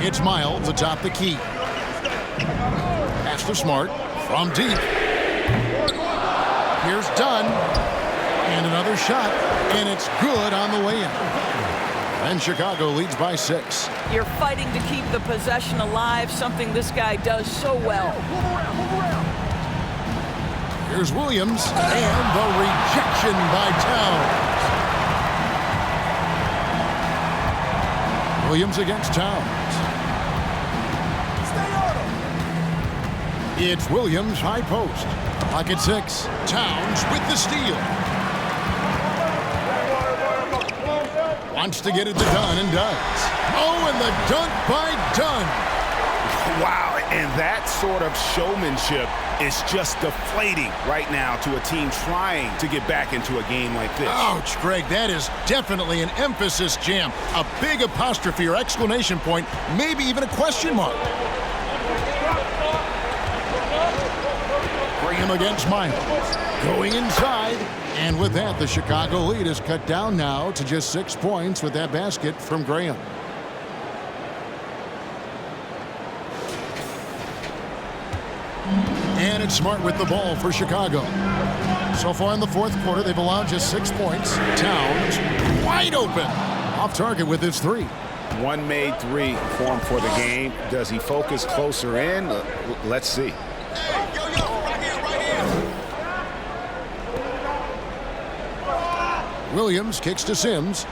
It's Miles atop the key. Pass to Smart from deep. Here's Dunn. And another shot. And it's good on the way in. And Chicago leads by 6. You're fighting to keep the possession alive, something this guy does so well. Here's Williams. And the rejection by Towns. Williams against Towns. It's Williams, high post. Pocket 6. Towns with the steal. Wants to get it to Dunn and does. Oh, and the dunk by Dunn. Wow, and that sort of showmanship is just deflating right now to a team trying to get back into a game like this. Ouch, Greg, that is definitely an emphasis jam. A big apostrophe or exclamation point, maybe even a question mark. Graham against Miles. Going inside. And with that, the Chicago lead is cut down now to just 6 points with that basket from Graham. And it's Smart with the ball for Chicago. So far in the fourth quarter, they've allowed just 6 points. Towns wide open. Off target with his 3. One made 3 for him for the game. Does he focus closer in? Let's see. Williams kicks to Sims.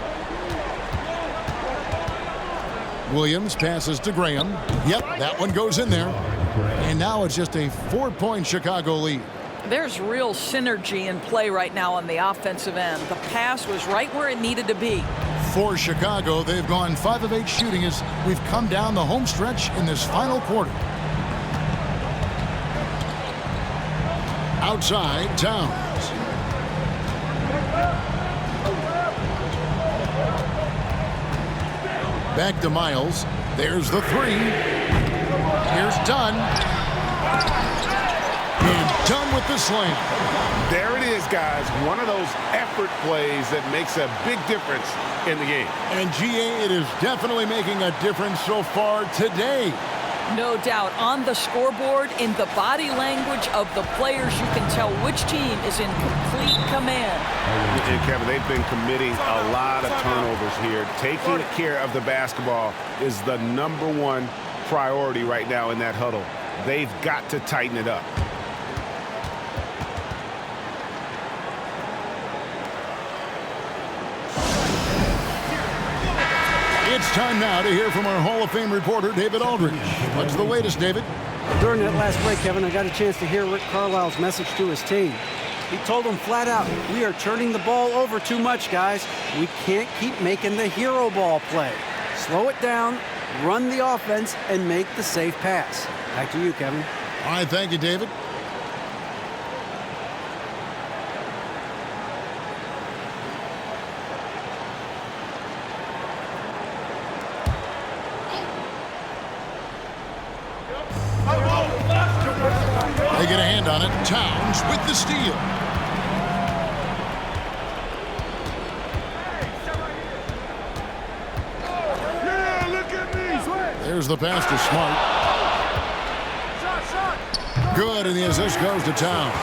Williams passes to Graham. Yep, that one goes in there. And now it's just a 4-point Chicago lead. There's real synergy in play right now on the offensive end. The pass was right where it needed to be. For Chicago, they've gone 5 of 8 shooting as we've come down the home stretch in this final quarter. Outside, Towns. Back to Miles. There's the 3. Here's Dunn. And Dunn with the slam. There it is, guys. One of those effort plays that makes a big difference in the game. And GA, it is definitely making a difference so far today. No doubt. On the scoreboard, in the body language of the players, you can tell which team is in complete command. And Kevin, they've been committing a lot of turnovers here. Taking care of the basketball is the #1 priority right now in that huddle. They've got to tighten it up. It's time now to hear from our Hall of Fame reporter, David Aldridge. What's the latest, David? During that last break, Kevin, I got a chance to hear Rick Carlisle's message to his team. He told them flat out, we are turning the ball over too much, guys. We can't keep making the hero ball play. Slow it down, run the offense, and make the safe pass. Back to you, Kevin. All right, thank you, David. They get a hand on it. Towns with the steal. There's the pass to Smart. Good, and the assist goes to Towns.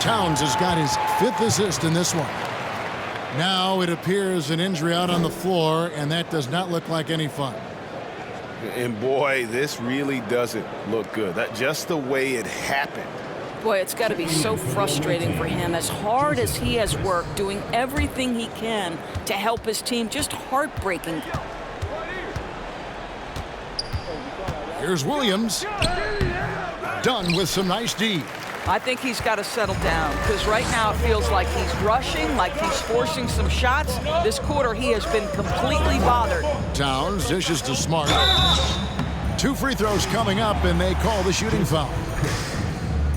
Towns has got his 5th assist in this one. Now it appears an injury out on the floor, and that does not look like any fun. And boy, this really doesn't look good. That just the way it happened. Boy, it's got to be so frustrating for him. As hard as he has worked, doing everything he can to help his team, just heartbreaking. Here's Williams. Dunn with some nice D. I think he's got to settle down because right now it feels like he's rushing, like he's forcing some shots. This quarter he has been completely bothered. Towns dishes to Smart. 2 free throws coming up, and they call the shooting foul.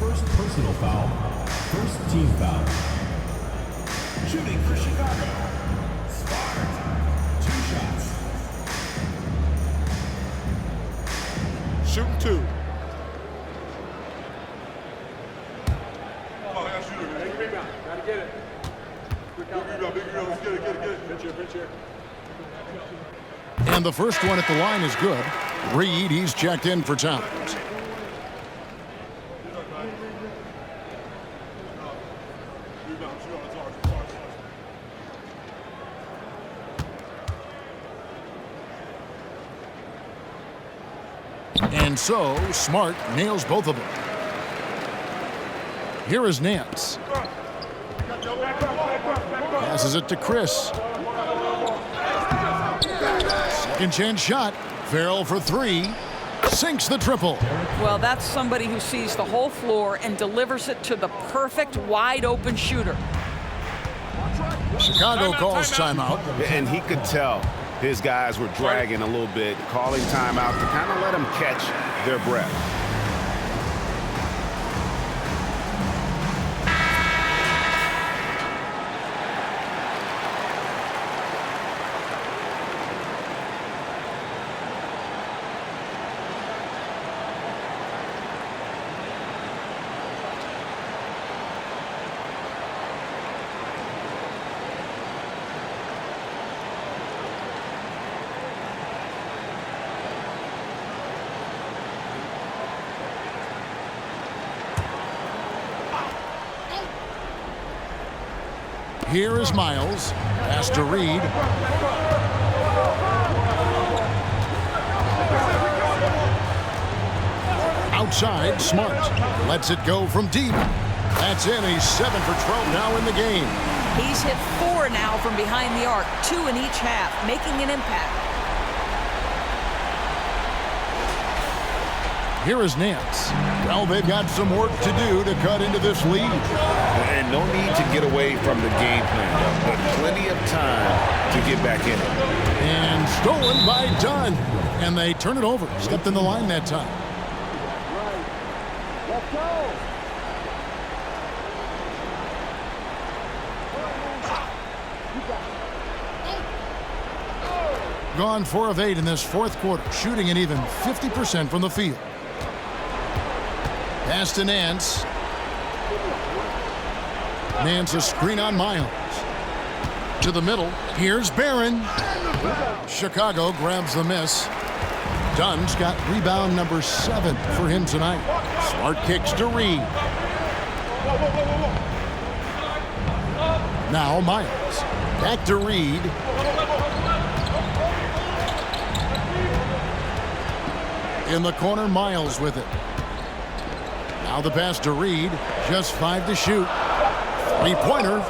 First personal foul. First team foul. Shooting for Chicago. Smart. 2 shots. Shooting 2. And the first one at the line is good. Reed, he's checked in for Towns. And so, Smart nails both of them. Here is Nance. Passes it to Chris. Second chance shot. Farrell for 3. Sinks the triple. Well, that's somebody who sees the whole floor and delivers it to the perfect wide open shooter. Chicago calls timeout. And he could tell his guys were dragging a little bit, calling timeout to kind of let them catch their breath. Here is Miles. Pass to Reed. Outside, Smart. Lets it go from deep. That's in. He's 7 for 12 now in the game. He's hit 4 now from behind the arc, 2 in each half, making an impact. Here is Nance. Well, they've got some work to do to cut into this lead. And no need to get away from the game plan, but plenty of time to get back in it. And stolen by Dunn. And they turn it over. Stepped in the line that time. Let's go. Gone 4 of 8 in this fourth quarter, shooting an even 50% from the field. Pass to Nance. Nance a screen on Miles. To the middle. Here's Barron. Chicago grabs the miss. Dunn's got rebound number 7 for him tonight. Smart kicks to Reed. Now Miles. Back to Reed. In the corner, Miles with it. Now the pass to Reed. Just 5 to shoot. Three-pointer.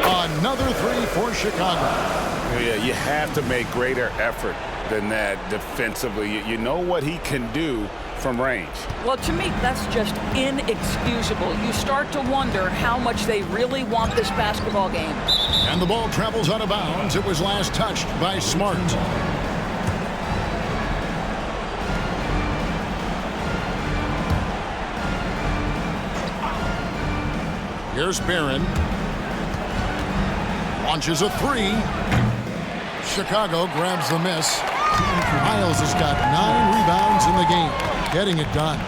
Another 3 for Chicago. Yeah, you have to make greater effort than that defensively. You know what he can do from range. Well, to me, that's just inexcusable. You start to wonder how much they really want this basketball game. And the ball travels out of bounds. It was last touched by Smart. Here's Barron. Launches a 3. Chicago grabs the miss. Miles has got 9 rebounds in the game, getting it done.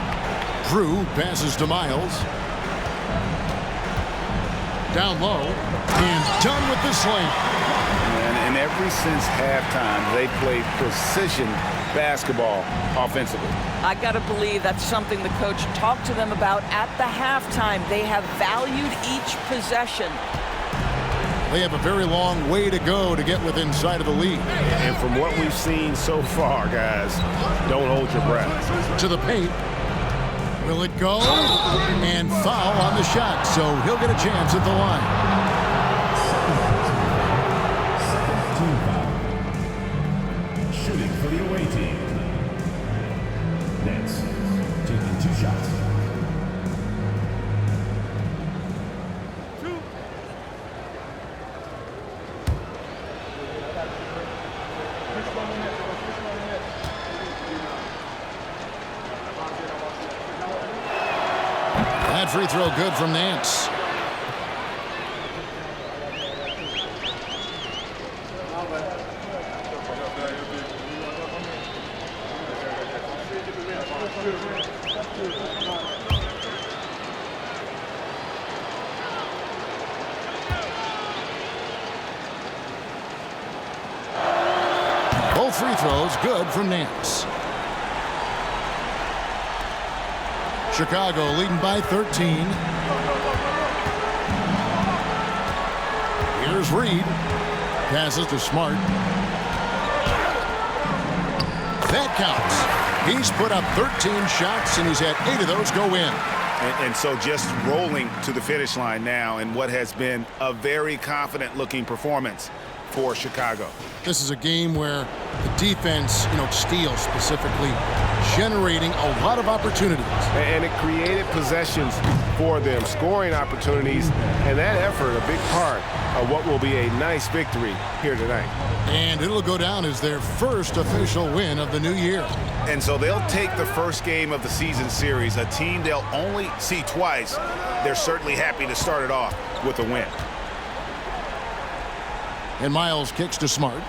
Drew passes to Miles. Down low, and done with the slam. And ever since halftime, they played precision basketball offensively. I got to believe that's something the coach talked to them about at the halftime. They have valued each possession. They have a very long way to go to get within sight of the lead. And from what we've seen so far, guys, don't hold your breath. To the paint. Will it go? And foul on the shot, so he'll get a chance at the line. Shooting for the away team. Nance taking 2 shots. That free throw good from Nance. Both free throws good from Nance. Chicago leading by 13. Here's Reed. Passes to Smart. That counts. He's put up 13 shots, and he's had 8 of those go in. And so just rolling to the finish line now in what has been a very confident-looking performance for Chicago. This is a game where the defense, steals specifically, generating a lot of opportunities. And it created possessions for them, scoring opportunities, and that effort a big part of what will be a nice victory here tonight. And it'll go down as their first official win of the new year. And so they'll take the first game of the season series, a team they'll only see twice. They're certainly happy to start it off with a win. And Miles kicks to Smart.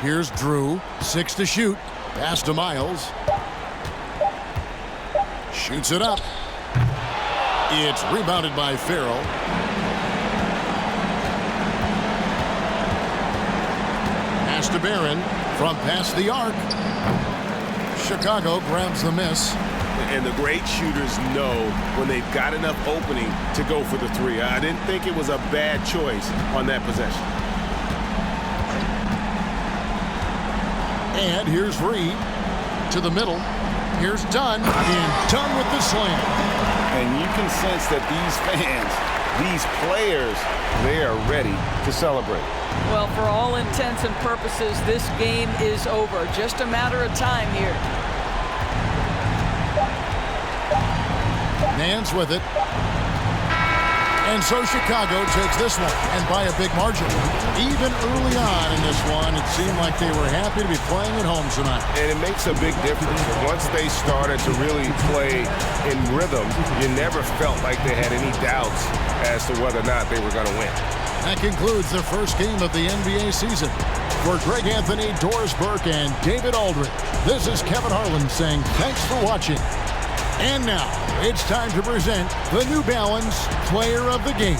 Here's Drew, 6 to shoot. Pass to Miles. Shoots it up. It's rebounded by Farrell. Pass to Barron from past the arc. Chicago grabs the miss. And the great shooters know when they've got enough opening to go for the 3. I didn't think it was a bad choice on that possession. And here's Reed to the middle. Here's Dunn, and Dunn with the slam. And you can sense that these fans these players, they are ready to celebrate. Well, for all intents and purposes, this game is over. Just a matter of time here. Nance with it. And so Chicago takes this one, and by a big margin. Even early on in this one, it seemed like they were happy to be playing at home tonight. And it makes a big difference. Once they started to really play in rhythm, you never felt like they had any doubts as to whether or not they were going to win. That concludes the first game of the NBA season. For Greg Anthony, Doris Burke, and David Aldridge, this is Kevin Harlan saying thanks for watching. And now, it's time to present the New Balance Player of the Game.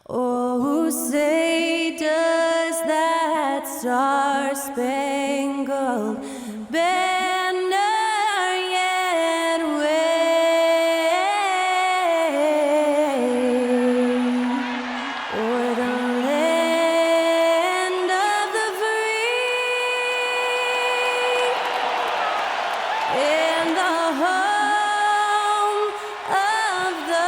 Oh, say does that star-spangled banner yet wave o'er the land of the free and the home of the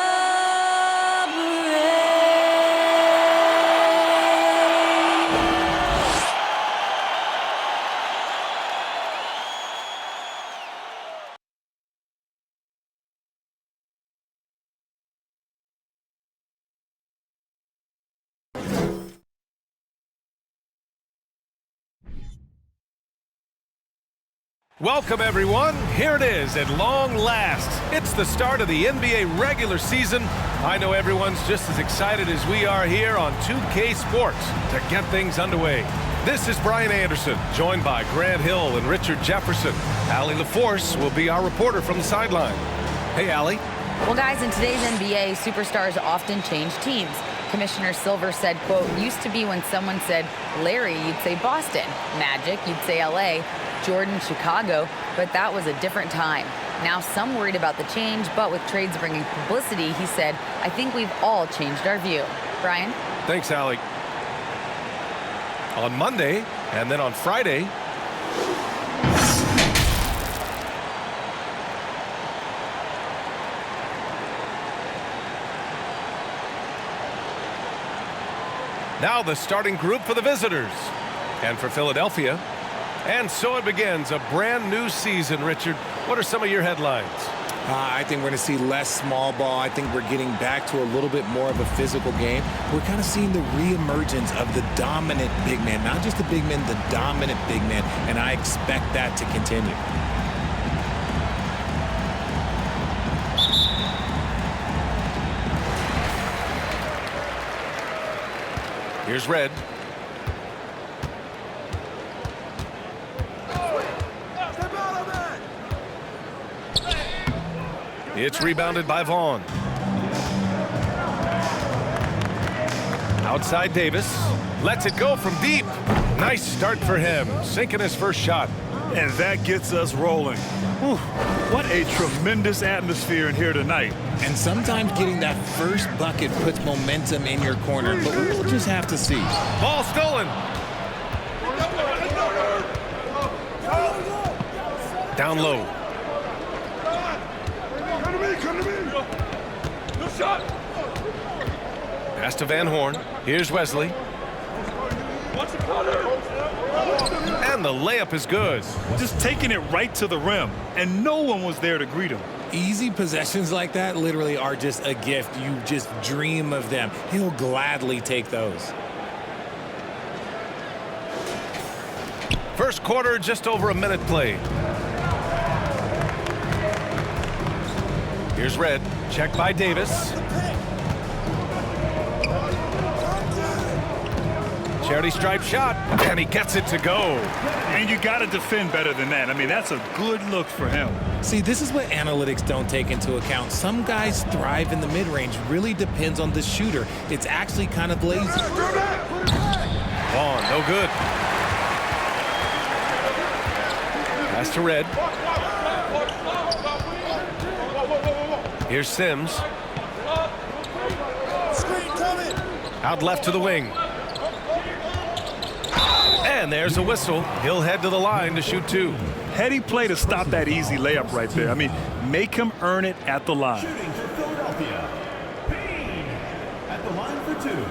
Welcome, everyone. Here it is at long last. It's the start of the NBA regular season. I know everyone's just as excited as we are here on 2K Sports to get things underway. This is Brian Anderson, joined by Grant Hill and Richard Jefferson. Allie LaForce will be our reporter from the sideline. Hey, Allie. Well, guys, in today's NBA, superstars often change teams. Commissioner Silver said, quote, used to be when someone said Larry, you'd say Boston. Magic, you'd say LA. Jordan, Chicago, but that was a different time. Now some worried about the change, but with trades bringing publicity, he said, I think we've all changed our view. Brian? Thanks, Allie. On Monday, and then on Friday, now the starting group for the visitors. And for Philadelphia. And so it begins, a brand new season, Richard. What are some of your headlines? I think we're going to see less small ball. I think we're getting back to a little bit more of a physical game. We're kind of seeing the reemergence of the dominant big man. Not just the big man, the dominant big man. And I expect that to continue. Here's Red. It's rebounded by Vaughn. Outside Davis. Lets it go from deep. Nice start for him. Sinking his first shot. And that gets us rolling. Whew, what a tremendous atmosphere in here tonight. And sometimes getting that first bucket puts momentum in your corner, but we'll just have to see. Ball stolen. Down low. Pass to Van Horn. Here's Wesley. And the layup is good. Just taking it right to the rim, and no one was there to greet him. Easy possessions like that literally are just a gift. You just dream of them. He'll gladly take those. First quarter, just over a minute played. Here's Red. Check by Davis. Charity stripe shot, and he gets it to go. And you got to defend better than that. I mean, that's a good look for him. See, this is what analytics don't take into account. Some guys thrive in the mid-range. Really depends on the shooter. It's actually kind of lazy. Vaughn, no good. Pass to Red. Here's Sims. Out left to the wing. And there's a whistle. He'll head to the line to shoot 2. Heady play to stop that easy layup right there. I mean, make him earn it at the line. Shooting for Philadelphia. Payne at the line for 2.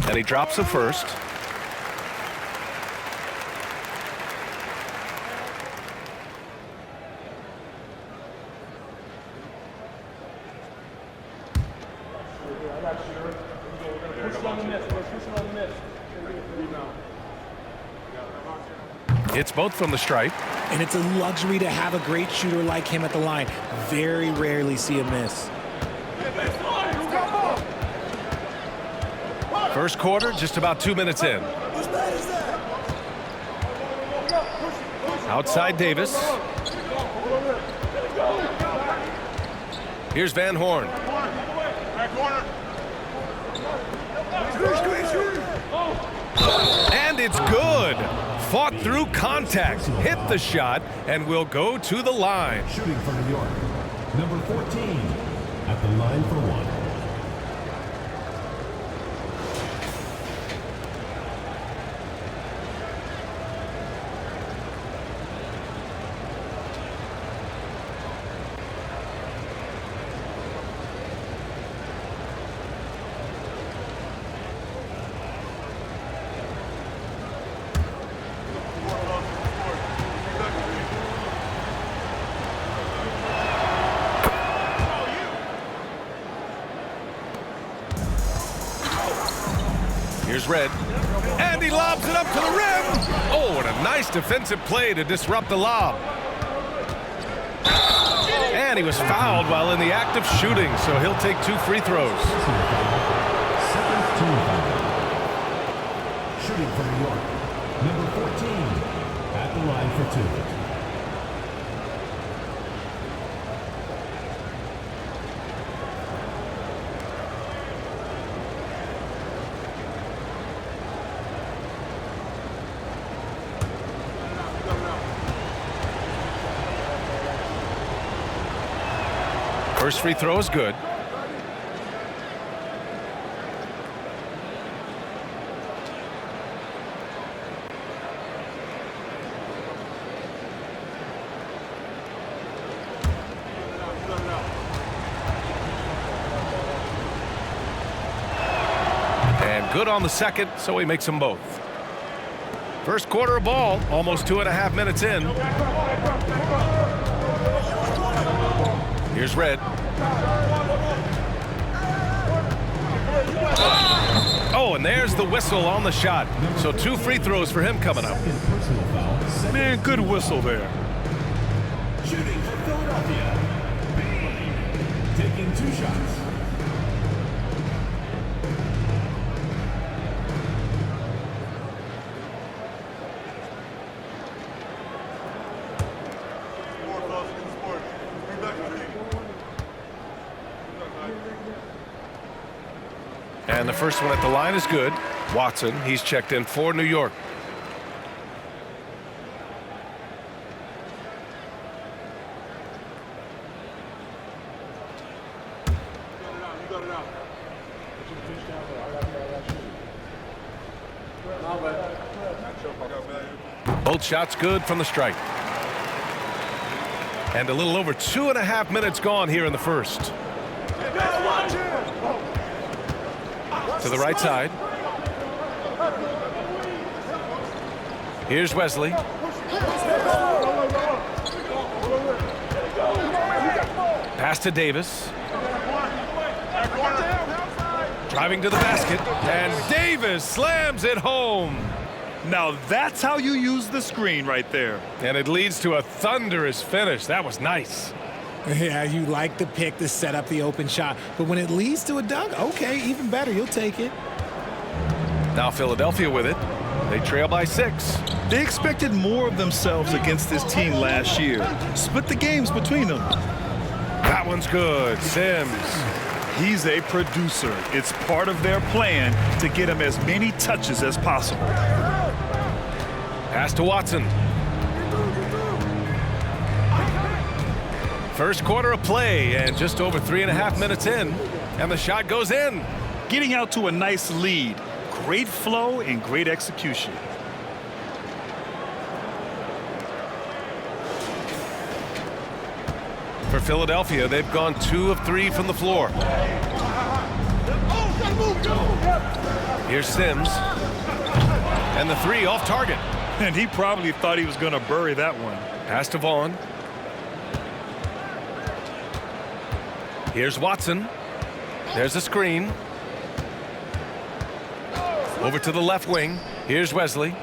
And he drops the first. It's both from the stripe. And it's a luxury to have a great shooter like him at the line. Very rarely see a miss. First quarter, just about 2 minutes in. Outside Davis. Here's Van Horn. And it's good. Fought through contact, hit the shot, and will go to the line. Shooting for New York. Number 14 at the line for 1. Here's Red. And he lobs it up to the rim. Oh, and a nice defensive play to disrupt the lob. And he was fouled while in the act of shooting, so he'll take 2 free throws. Second team foul. Shooting for New York. Number 14 at the line for 2. First free throw is good. And good on the second, so he makes them both. First quarter of ball, almost 2.5 minutes in. Here's Red. Oh, and there's the whistle on the shot. So 2 free throws for him coming up. Man, good whistle there. Shooting for Philadelphia. Payne taking 2 shots. And the first one at the line is good. Watson, he's checked in for New York. Both shots good from the strike. And a little over 2.5 minutes gone here in the first. To the right side. Here's Wesley. Pass to Davis. Driving to the basket, and Davis slams it home. Now that's how you use the screen right there. And it leads to a thunderous finish. That was nice. Yeah, you like the pick to set up the open shot, but when it leads to a dunk, okay, even better, you'll take it. Now Philadelphia with it. They trail by 6. They expected more of themselves against this team last year. Split the games between them. That one's good. Sims. He's a producer. It's part of their plan to get him as many touches as possible. Pass to Watson. First quarter of play, and just over 3.5 minutes in, and the shot goes in. Getting out to a nice lead. Great flow and great execution. For Philadelphia, they've gone 2 of 3 from the floor. Here's Sims. And the 3 off target. And he probably thought he was going to bury that one. Pass to Vaughn. Here's Watson. There's a screen. Over to the left wing. Here's Wesley.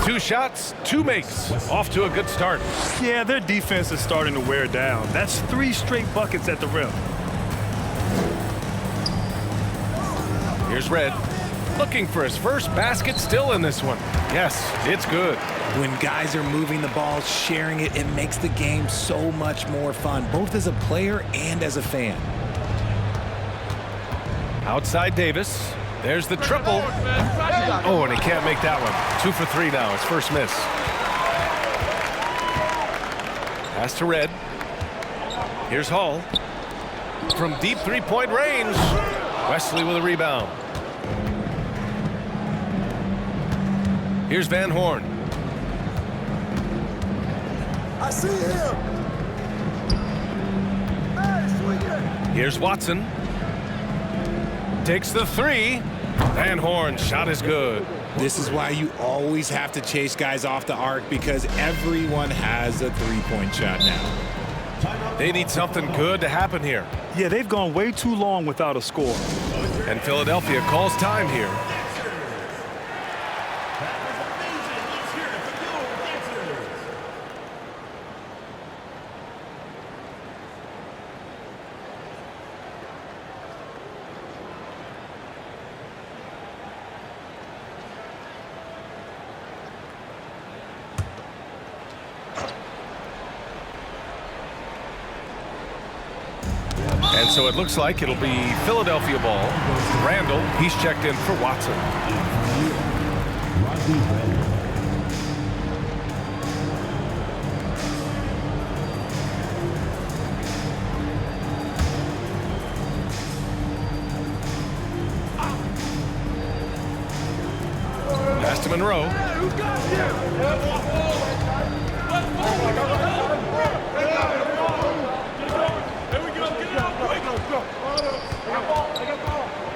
2 shots, 2 makes. Off to a good start. Yeah, their defense is starting to wear down. That's 3 straight buckets at the rim. Here's Red. Looking for his first basket, still in this one. Yes, it's good. When guys are moving the ball, sharing it, it makes the game so much more fun, both as a player and as a fan. Outside Davis. There's the triple. Oh, and he can't make that one. 2 for 3 now, his first miss. Pass to Red. Here's Hall. From deep 3-point range. Wesley with a rebound. Here's Van Horn. I see him. Here's Watson. Takes the 3. Van Horn's shot is good. This is why you always have to chase guys off the arc, because everyone has a 3-point shot now. They need something good to happen here. Yeah, they've gone way too long without a score. And Philadelphia calls time here. And so it looks like it'll be Philadelphia ball. Randall, he's checked in for Watson. Pass to Monroe.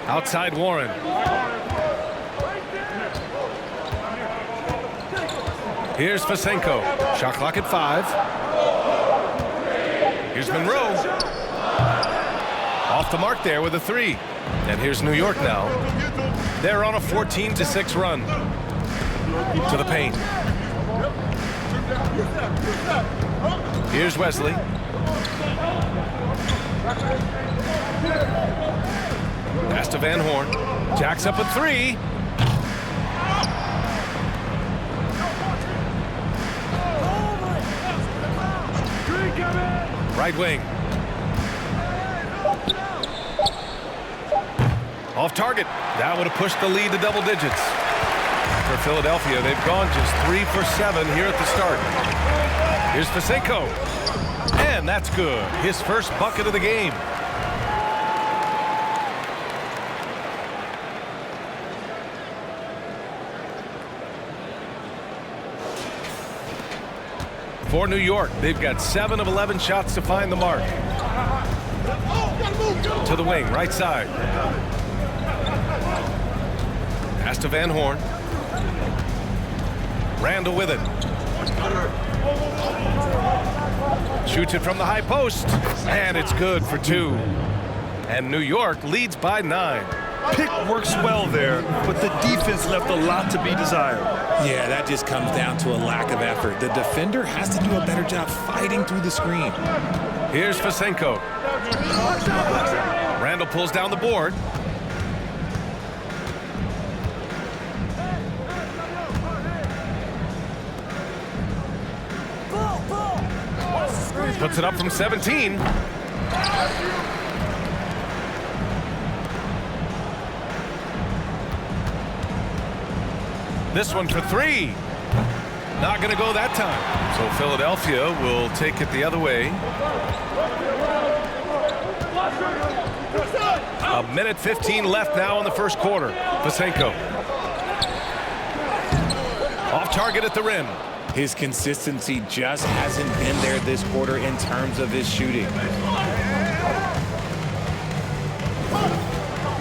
Outside Warren. Here's Fasenko. Shot clock at 5. Here's Monroe. Off the mark there with a 3. And here's New York now. They're on a 14-6 run. To the paint. Here's Wesley. Pass to Van Horn. Jacks up a 3. Right wing. Off target. That would have pushed the lead to double digits. For Philadelphia, they've gone just 3 for 7 here at the start. Here's Fasenko. And that's good. His first bucket of the game. For New York, they've got 7 of 11 shots to find the mark. To the wing, right side. Pass to Van Horn. Randall with it. Shoots it from the high post, and it's good for 2. And New York leads by 9. Pick works well there, but the defense left a lot to be desired. Yeah, that just comes down to a lack of effort. The defender has to do a better job fighting through the screen. Here's Fasenko. Randall pulls down the board. Puts it up from 17. This one for 3. Not going to go that time. So Philadelphia will take it the other way. 1:15 left now in the first quarter. Fasenko. Off target at the rim. His consistency just hasn't been there this quarter in terms of his shooting.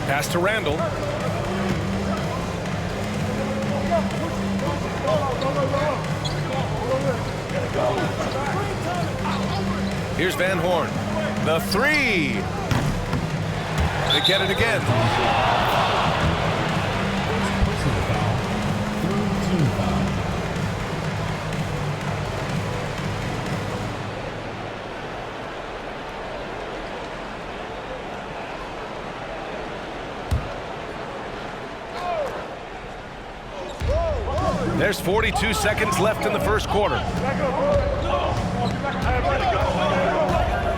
Pass to Randall. Here's Van Horn. The 3. They get it again. There's 42 seconds left in the first quarter.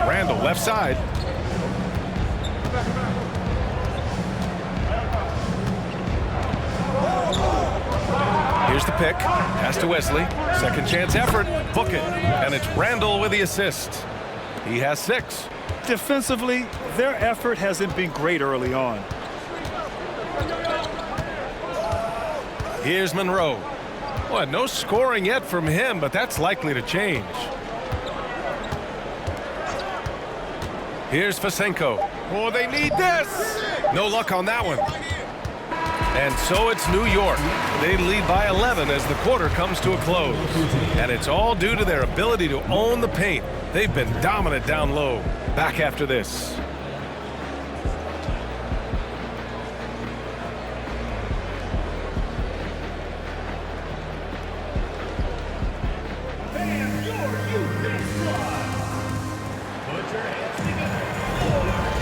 Randall, left side. Here's the pick. Pass to Wesley. Second chance effort. Book it. And it's Randall with the assist. He has 6. Defensively, their effort hasn't been great early on. Here's Monroe. Well, no scoring yet from him, but that's likely to change. Here's Fasenko. Oh, they need this. No luck on that one. And so it's New York. They lead by 11 as the quarter comes to a close. And it's all due to their ability to own the paint. They've been dominant down low. Back after this.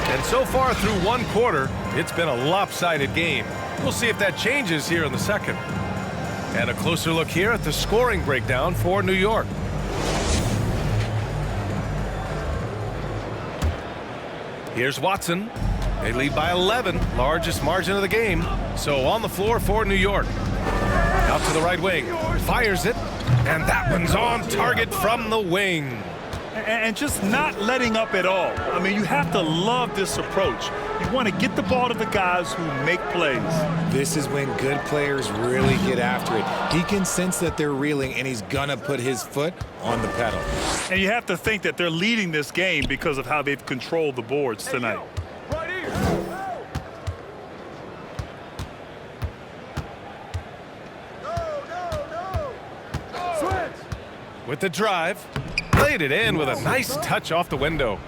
And so far through one quarter, it's been a lopsided game. We'll see if that changes here in the second. And a closer look here at the scoring breakdown for New York. Here's Watson. They lead by 11, largest margin of the game. So on the floor for New York. Out to the right wing, fires it, and that one's on target from the wing. And just not letting up at all. I mean, you have to love this approach. You want to get the ball to the guys who make plays. This is when good players really get after it. He can sense that they're reeling, and he's going to put his foot on the pedal. And you have to think that they're leading this game because of how they've controlled the boards tonight. With the drive, laid it in with a nice touch off the window.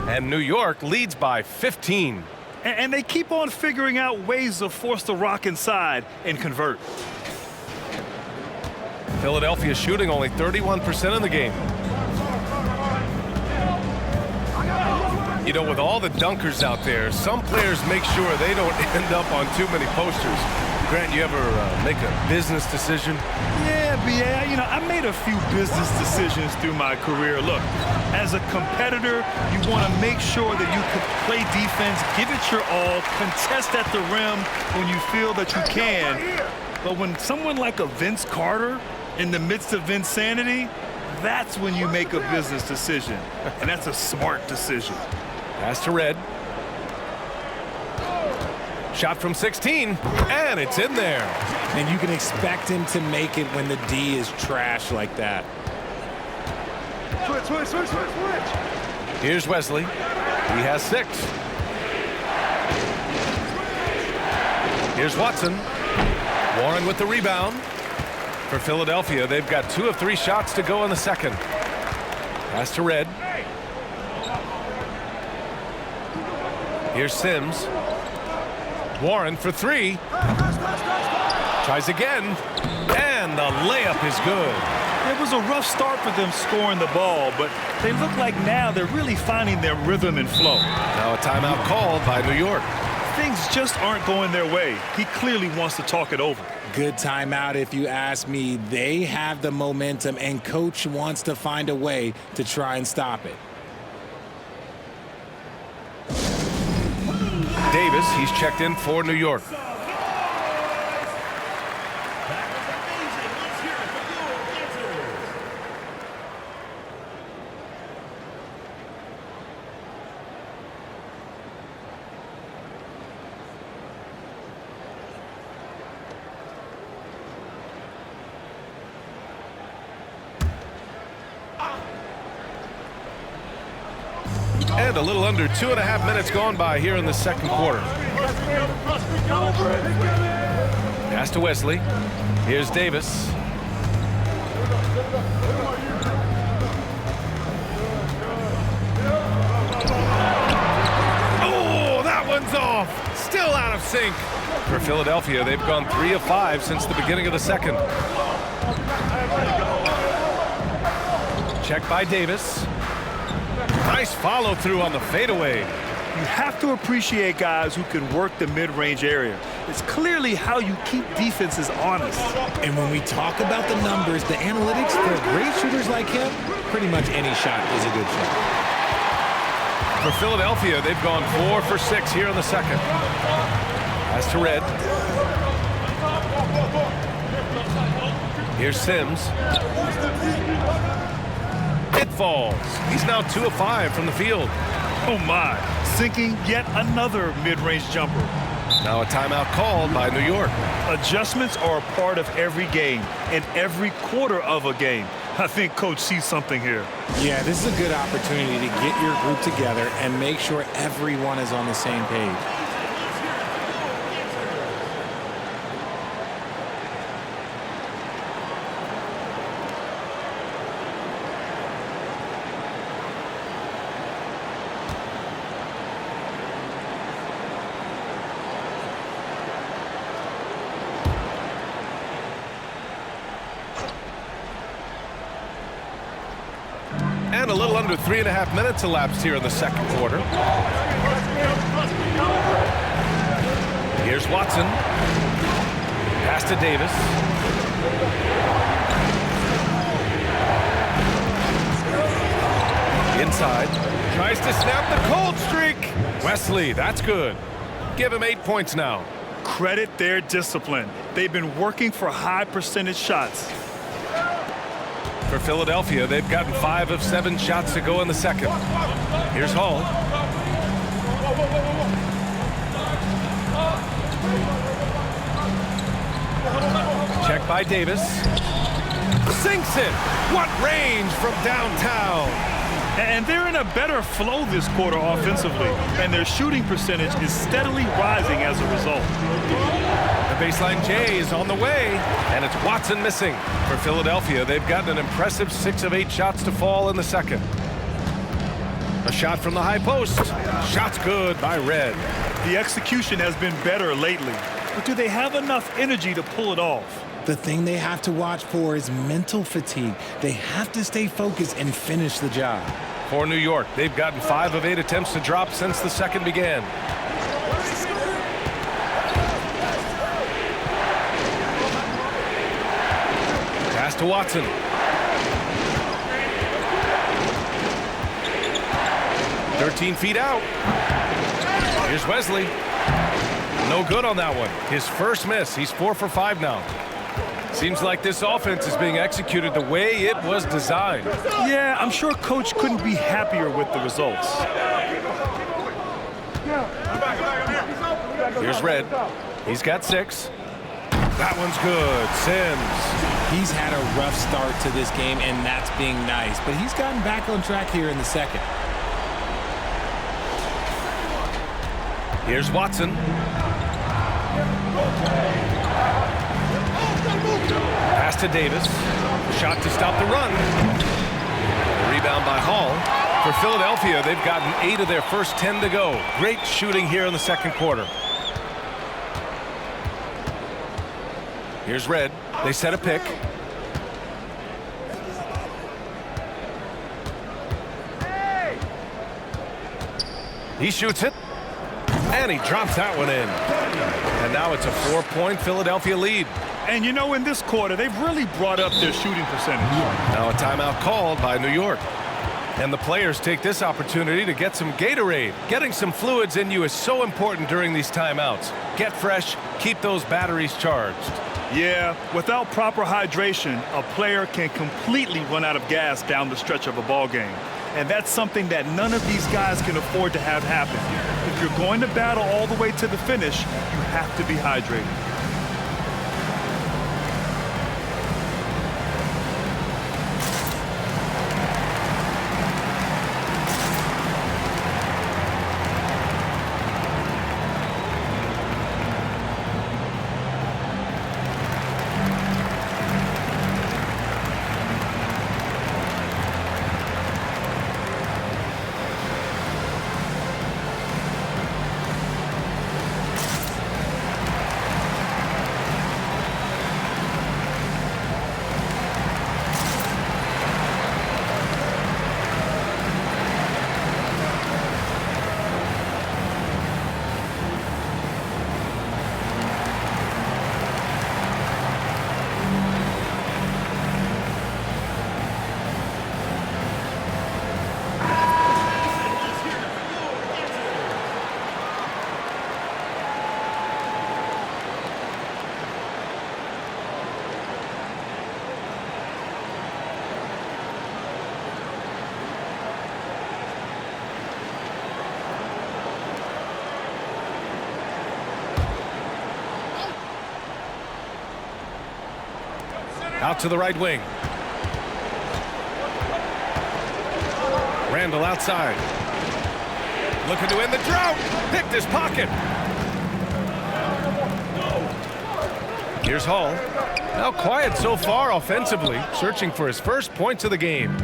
And New York leads by 15. And they keep on figuring out ways to force the rock inside and convert. Philadelphia shooting only 31% in the game. You know, with all the dunkers out there, some players make sure they don't end up on too many posters. Grant, you ever make a business decision? Yeah, B.A., you know, I made a few business decisions through my career. Look, as a competitor, you want to make sure that you can play defense, give it your all, contest at the rim when you feel that you can. But when someone like a Vince Carter in the midst of insanity, that's when you make a business decision. And that's a smart decision. Pass to Red. Shot from 16, and it's in there. And you can expect him to make it when the D is trash like that. Switch. Here's Wesley. He has 6. Here's Watson. Warren with the rebound. For Philadelphia, they've got 2 of 3 shots to go in the second. Pass to Red. Here's Sims. Warren for 3. Tries again. And the layup is good. It was a rough start for them scoring the ball, but they look like now they're really finding their rhythm and flow. Now a timeout called by New York. Things just aren't going their way. He clearly wants to talk it over. Good timeout if you ask me. They have the momentum, and coach wants to find a way to try and stop it. Davis, he's checked in for New York. And a little under 2.5 minutes gone by here in the second quarter. Pass to Wesley. Here's Davis. Oh, that one's off. Still out of sync. For Philadelphia, they've gone 3 of 5 since the beginning of the second. Check by Davis. Nice follow through on the fadeaway. You have to appreciate guys who can work the mid-range area. It's clearly how you keep defenses honest. And when we talk about the numbers, the analytics for great shooters like him, pretty much any shot is a good shot. For Philadelphia, they've gone 4 for 6 here in the second. Pass to Red. Here's Sims. It falls. He's now 2 of 5 from the field. Oh my, sinking yet another mid-range jumper. Now a timeout called by New York. Adjustments are a part of every game and every quarter of a game. I think coach sees something here. Yeah, this is a good opportunity to get your group together and make sure everyone is on the same page. And a little under 3.5 minutes elapsed here in the second quarter. Here's Watson. Pass to Davis. Inside. Tries to snap the cold streak. Wesley, that's good. Give him 8 points now. Credit their discipline. They've been working for high percentage shots. For Philadelphia, they've gotten 5 of 7 shots to go in the second. Here's Hall. Check by Davis. Sinks it. What range from downtown. And they're in a better flow this quarter offensively, and their shooting percentage is steadily rising as a result. The baseline J is on the way, and it's Watson missing. For Philadelphia, they've gotten an impressive 6 of 8 shots to fall in the second. A shot from the high post. Shot's good by Red. The execution has been better lately, but do they have enough energy to pull it off? The thing they have to watch for is mental fatigue. They have to stay focused and finish the job. For New York, they've gotten 5 of 8 attempts to drop since the second began. Pass to Watson. "13 feet out. Here's Wesley. No good on that one. His first miss. He's 4 for 5 now. Seems like this offense is being executed the way it was designed. Yeah, I'm sure coach couldn't be happier with the results. Here's Red. He's got 6. That one's good. Sims. He's had a rough start to this game, and that's being nice. But he's gotten back on track here in the second. Here's Watson. Pass to Davis. Shot to stop the run. Rebound by Hall. For Philadelphia, they've gotten 8 of their first 10 to go. Great shooting here in the second quarter. Here's Red. They set a pick. He shoots it. And he drops that one in. And now it's a 4-point Philadelphia lead. And you know, in this quarter, they've really brought up their shooting percentage. Now a timeout called by New York. And the players take this opportunity to get some Gatorade. Getting some fluids in you is so important during these timeouts. Get fresh, keep those batteries charged. Yeah, without proper hydration, a player can completely run out of gas down the stretch of a ball game. And that's something that none of these guys can afford to have happen. If you're going to battle all the way to the finish, you have to be hydrated. Out to the right wing. Randall outside. Looking to end the drought. Picked his pocket. Here's Hall. Now quiet so far offensively. Searching for his first points of the game.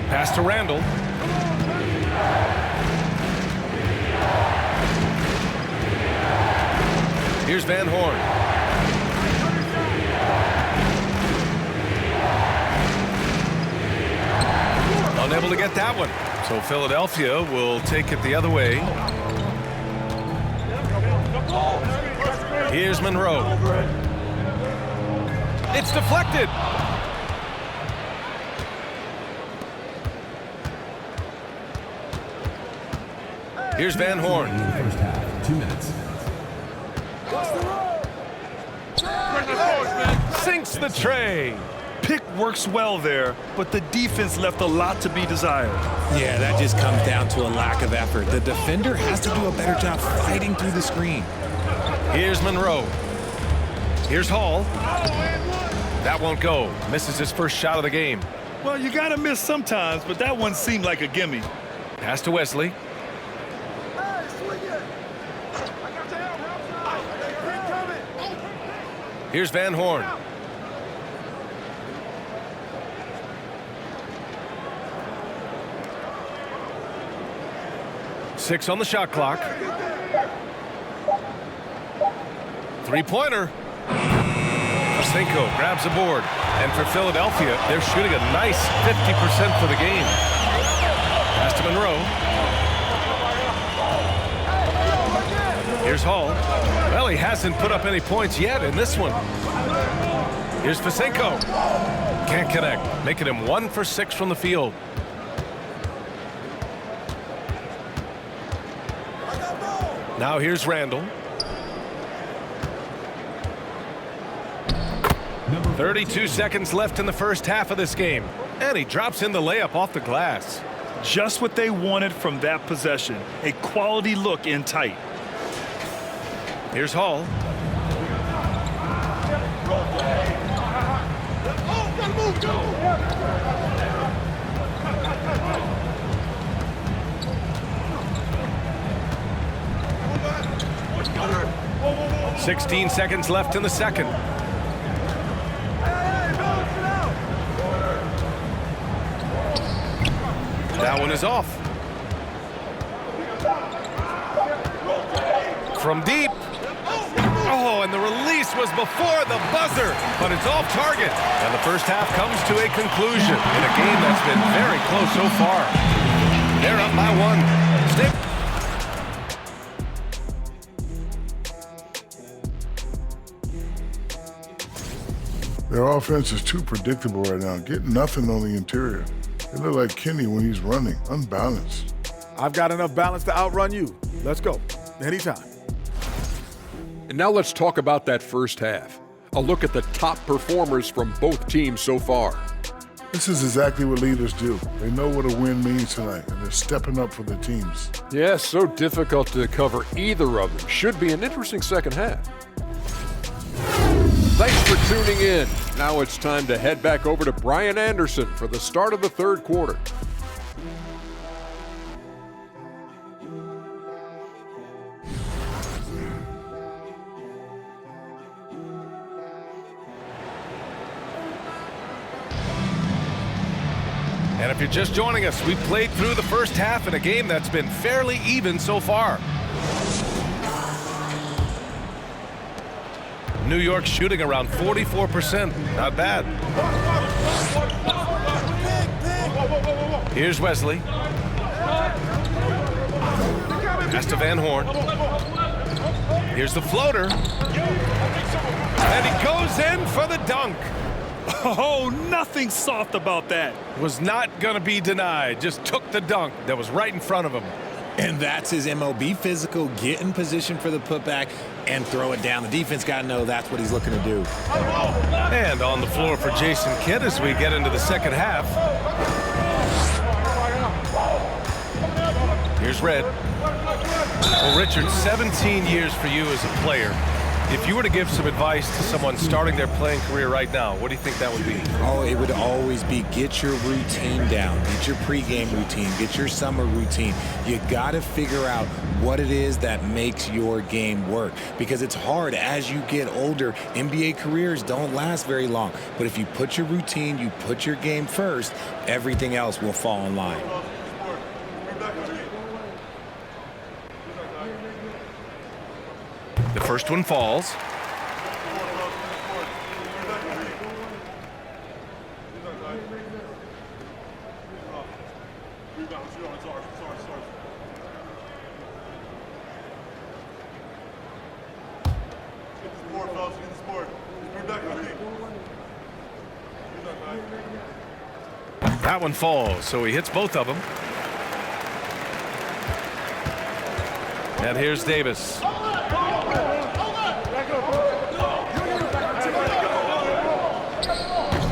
Pass to Randall. Here's Van Horn. Unable to get that one. So Philadelphia will take it the other way. Here's Monroe. It's deflected. Here's Van Horn. First half, 2 minutes. Sinks the tray. Pick works well there, but the defense left a lot to be desired. Yeah, that just comes down to a lack of effort. The defender has to do a better job fighting through the screen. Here's Monroe. Here's Hall. That won't go. Misses his first shot of the game. Well, you gotta miss sometimes, but that one seemed like a gimme. Pass to Wesley. Here's Van Horn. Six on the shot clock. Three-pointer. Pasenko grabs the board. And for Philadelphia, they're shooting a nice 50% for the game. Pass to Monroe. Here's Hall. Well, he hasn't put up any points yet in this one. Here's Pasenko. Can't connect, making him 1 for 6 from the field. Now here's Randall. 32 seconds left in the first half of this game. And he drops in the layup off the glass. Just what they wanted from that possession. A quality look in tight. Here's Hall. 16 seconds left in the second. That one is off. From deep. Oh, and the release was before the buzzer, but it's off target. And the first half comes to a conclusion in a game that's been very close so far. They're up by one. Their offense is too predictable right now. Get nothing on the interior. They look like Kenny when he's running, unbalanced. I've got enough balance to outrun you. Let's go. Anytime. And now let's talk about that first half. A look at the top performers from both teams so far. This is exactly what leaders do. They know what a win means tonight, and they're stepping up for their teams. Yes, so difficult to cover either of them. Should be an interesting second half. Thanks for tuning in. Now it's time to head back over to Brian Anderson for the start of the third quarter. And if you're just joining us, we've played through the first half in a game that's been fairly even so far. New York shooting around 44%. Not bad. Here's Wesley. Pass to Van Horn. Here's the floater. And he goes in for the dunk. Oh, nothing soft about that. Was not going to be denied. Just took the dunk that was right in front of him. And that's his MO. Be physical, get in position for the putback, and throw it down. The defense got to know that's what he's looking to do. And on the floor for Jason Kidd as we get into the second half. Here's Red. Well, Richard, 17 years for you as a player. If you were to give some advice to someone starting their playing career right now, what do you think that would be? Oh, it would always be get your routine down. Get your pregame routine. Get your summer routine. You got to figure out what it is that makes your game work. Because it's hard as you get older. NBA careers don't last very long. But if you put your routine, you put your game first, everything else will fall in line. The first one falls. That one falls, so he hits both of them. And here's Davis.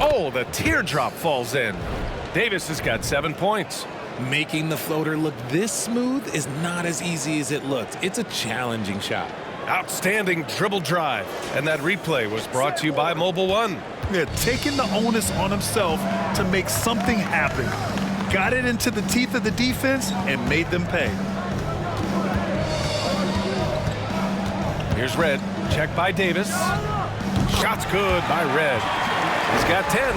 Oh, the teardrop falls in. Davis has got 7 points. Making the floater look this smooth is not as easy as it looks. It's a challenging shot. Outstanding dribble drive. And that replay was brought to you by Mobile One. Yeah, taking the onus on himself to make something happen. Got it into the teeth of the defense and made them pay. Here's Red. Check by Davis. Shot's good by Red. He's got 10.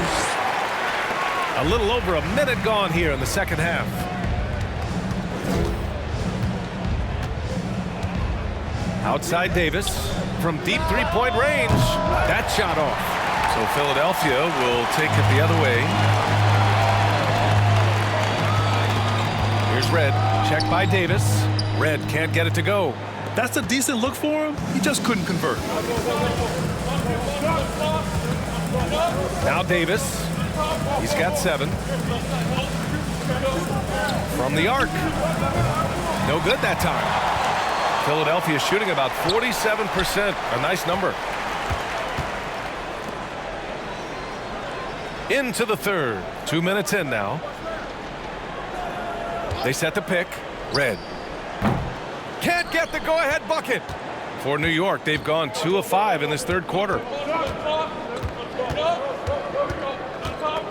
A little over a minute gone here in the second half. Outside Davis from deep three-point range. That shot off. So Philadelphia will take it the other way. Here's Red. Check by Davis. Red can't get it to go. That's a decent look for him. He just couldn't convert. Now Davis. He's got 7. From the arc. No good that time. Philadelphia shooting about 47%. A nice number. Into the third. 2 minutes in now. They set the pick. Red. Can't get the go-ahead bucket. For New York, they've gone 2 of 5 in this third quarter.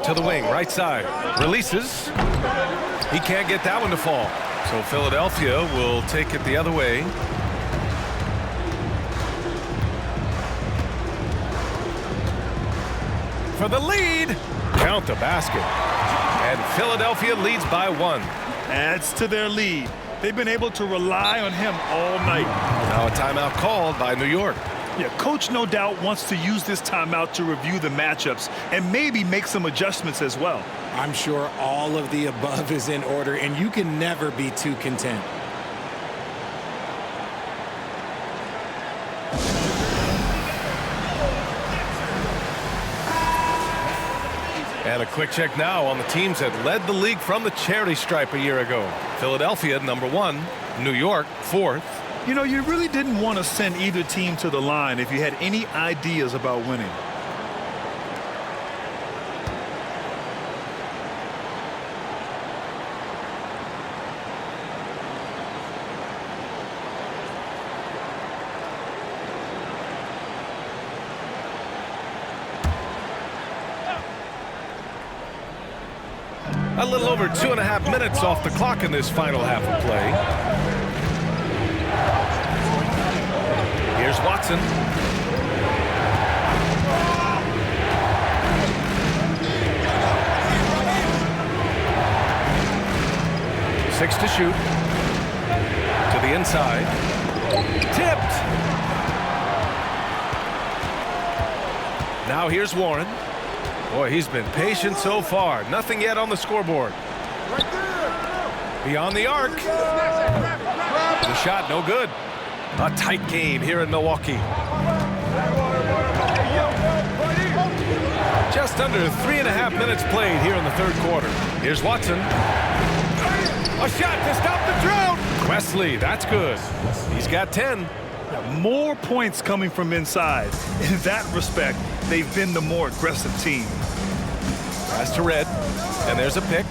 To the wing, right side. Releases. He can't get that one to fall. So Philadelphia will take it the other way. for the lead. Count the basket. And Philadelphia leads by 1. Adds to their lead. They've been able to rely on him all night. Now a timeout called by New York. Yeah, coach no doubt wants to use this timeout to review the matchups and maybe make some adjustments as well. I'm sure all of the above is in order, and you can never be too content. And a quick check now on the teams that led the league from the charity stripe a year ago. Philadelphia, number 1. New York, 4th. You know, you really didn't want to send either team to the line if you had any ideas about winning. A little over 2.5 minutes off the clock in this final half of play. Here's Watson. Six to shoot. To the inside. Tipped. Now here's Warren. Boy, he's been patient so far. Nothing yet on the scoreboard. Beyond the arc. The shot, no good. A tight game here in Milwaukee. Just under 3.5 minutes played here in the third quarter. Here's Watson. A shot to stop the drought. Wesley, that's good. He's got 10. More points coming from inside. In that respect, they've been the more aggressive team. Pass to Red, and there's a pick.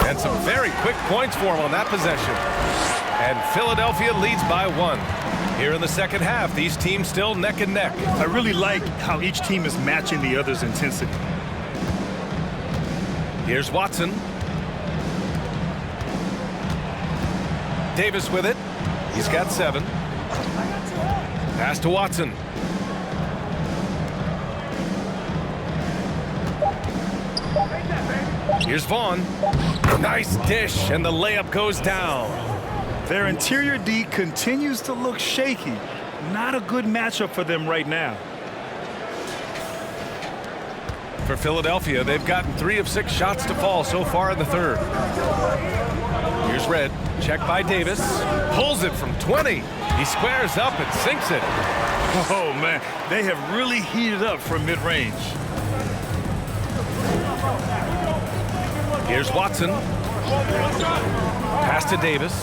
And some very quick points for him on that possession. And Philadelphia leads by 1. Here in the second half, these teams still neck and neck. I really like how each team is matching the other's intensity. Here's Watson. Davis with it. He's got 7. Pass to Watson. Here's Vaughn. Nice dish, and the layup goes down. Their interior D continues to look shaky. Not a good matchup for them right now. For Philadelphia, they've gotten 3 of 6 shots to fall so far in the third. Here's Red. Check by Davis. Pulls it from 20. He squares up and sinks it. Oh, man. They have really heated up from mid-range. Here's Watson. Pass to Davis.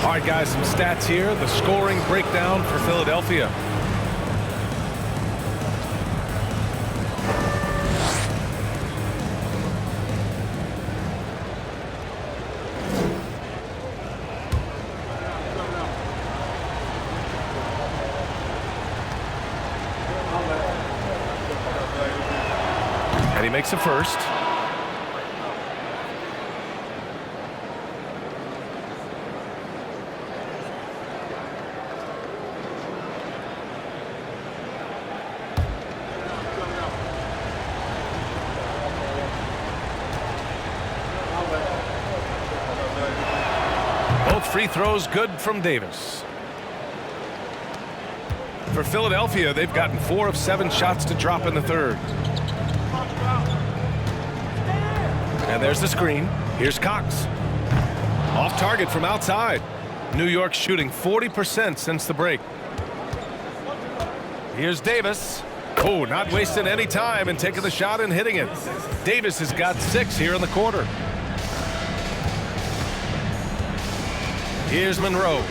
All right, guys, some stats here. The scoring breakdown for Philadelphia. And he makes a first. Both free throws good from Davis. For Philadelphia, they've gotten 4 of 7 shots to drop in the third. And there's the screen. Here's Cox. Off target from outside. New York shooting 40% since the break. Here's Davis. Oh, not wasting any time and taking the shot and hitting it. Davis has got 6 here in the quarter. Here's Monroe.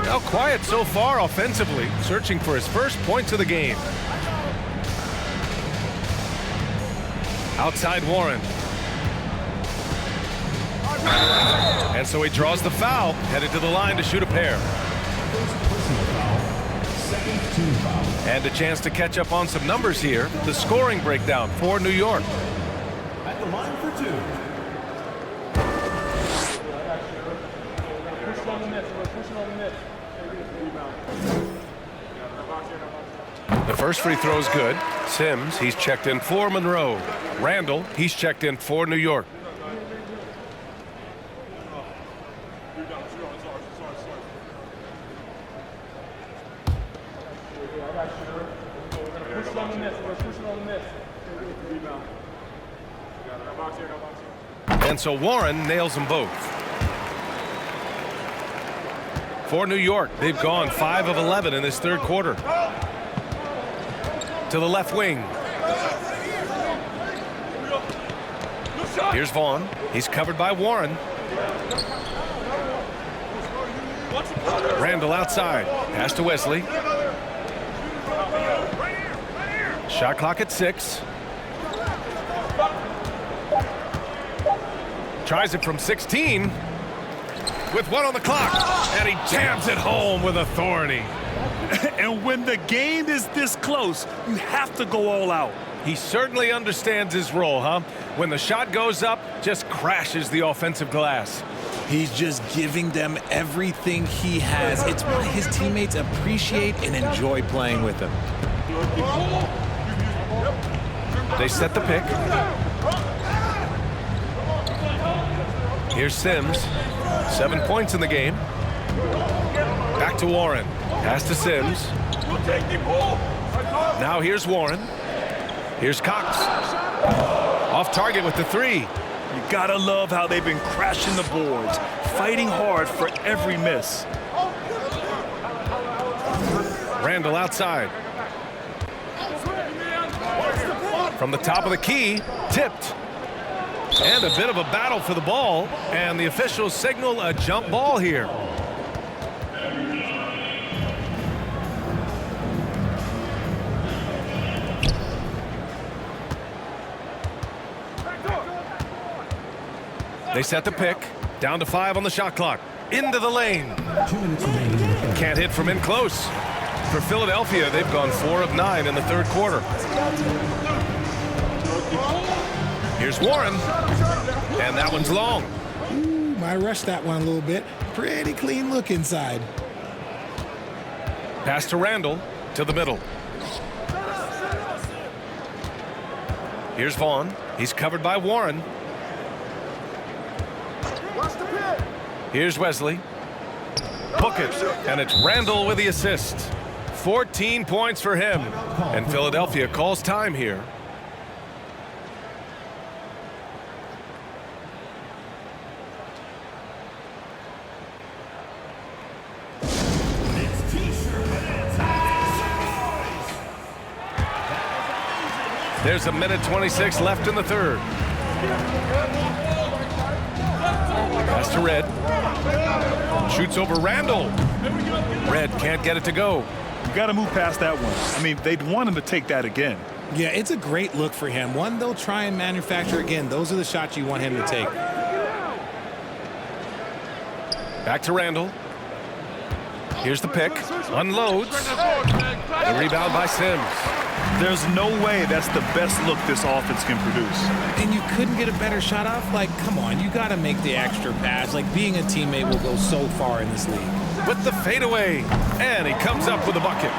Now quiet so far offensively, searching for his first points of the game. Outside Warren. And so he draws the foul, headed to the line to shoot a pair. And a chance to catch up on some numbers here. The scoring breakdown for New York. At the line for 2. The first free throw is good. Sims, he's checked in for Monroe. Randall, he's checked in for New York. And so Warren nails them both. For New York, they've gone 5 of 11 in this third quarter. To the left wing. Here's Vaughn. He's covered by Warren. Randall outside. Pass to Wesley. Shot clock at 6. Tries it from 16. With 1 on the clock. And he jams it home with authority. And when the game is this close, you have to go all out. He certainly understands his role, huh? When the shot goes up, just crashes the offensive glass. He's just giving them everything he has. It's why his teammates appreciate and enjoy playing with him. They set the pick. Here's Sims. 7 points in the game. Back to Warren. Pass to Sims. Now here's Warren. Here's Cox. Off target with the 3. You gotta love how they've been crashing the boards, fighting hard for every miss. Randall outside. From the top of the key, tipped. And a bit of a battle for the ball, and the officials signal a jump ball here. They set the pick. Down to 5 on the shot clock. Into the lane. 2 minutes remaining. Can't hit from in close. For Philadelphia, they've gone 4 of 9 in the third quarter. Here's Warren. And that one's long. Ooh, might rush that one a little bit. Pretty clean look inside. Pass to Randall. To the middle. Here's Vaughn. He's covered by Warren. Here's Wesley. Book it. And it's Randall with the assist. 14 points for him. And Philadelphia calls time here. There's 1:26 left in the third. Pass to Red. Shoots over Randall. Red can't get it to go. You got to move past that one. I mean, they'd want him to take that again. Yeah, it's a great look for him. One they'll try and manufacture again. Those are the shots you want him to take. Back to Randall. Here's the pick. Unloads. The rebound by Sims. There's no way that's the best look this offense can produce. And you couldn't get a better shot off? Like, come on, you got to make the extra pass. Like, being a teammate will go so far in this league. With the fadeaway. And he comes up with a bucket.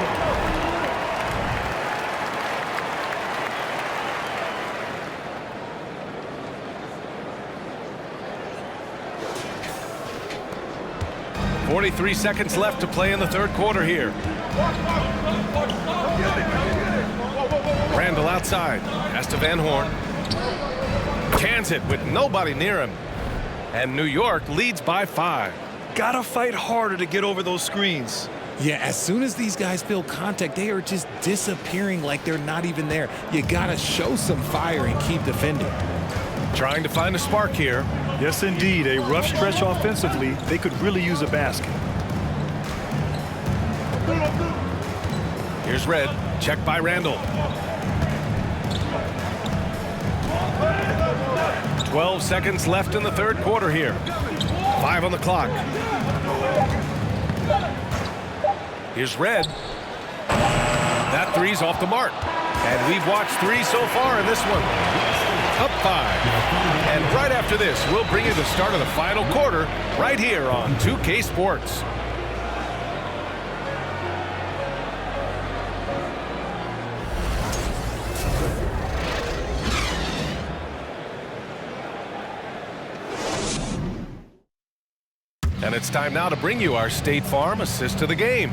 .43 seconds left to play in the third quarter here. Randall outside. Pass to Van Horn. Cans it with nobody near him. And New York leads by 5. Gotta fight harder to get over those screens. Yeah, as soon as these guys feel contact, they are just disappearing like they're not even there. You gotta show some fire and keep defending. Trying to find a spark here. Yes, indeed. A rough stretch offensively. They could really use a basket. Here's Red. Checked by Randall. 12 seconds left in the third quarter here. 5 on the clock. Here's Red. That three's off the mark. And we've watched 3 so far in this one. up 5. And right after this, we'll bring you the start of the final quarter right here on 2K Sports. And it's time now to bring you our State Farm assist to the game.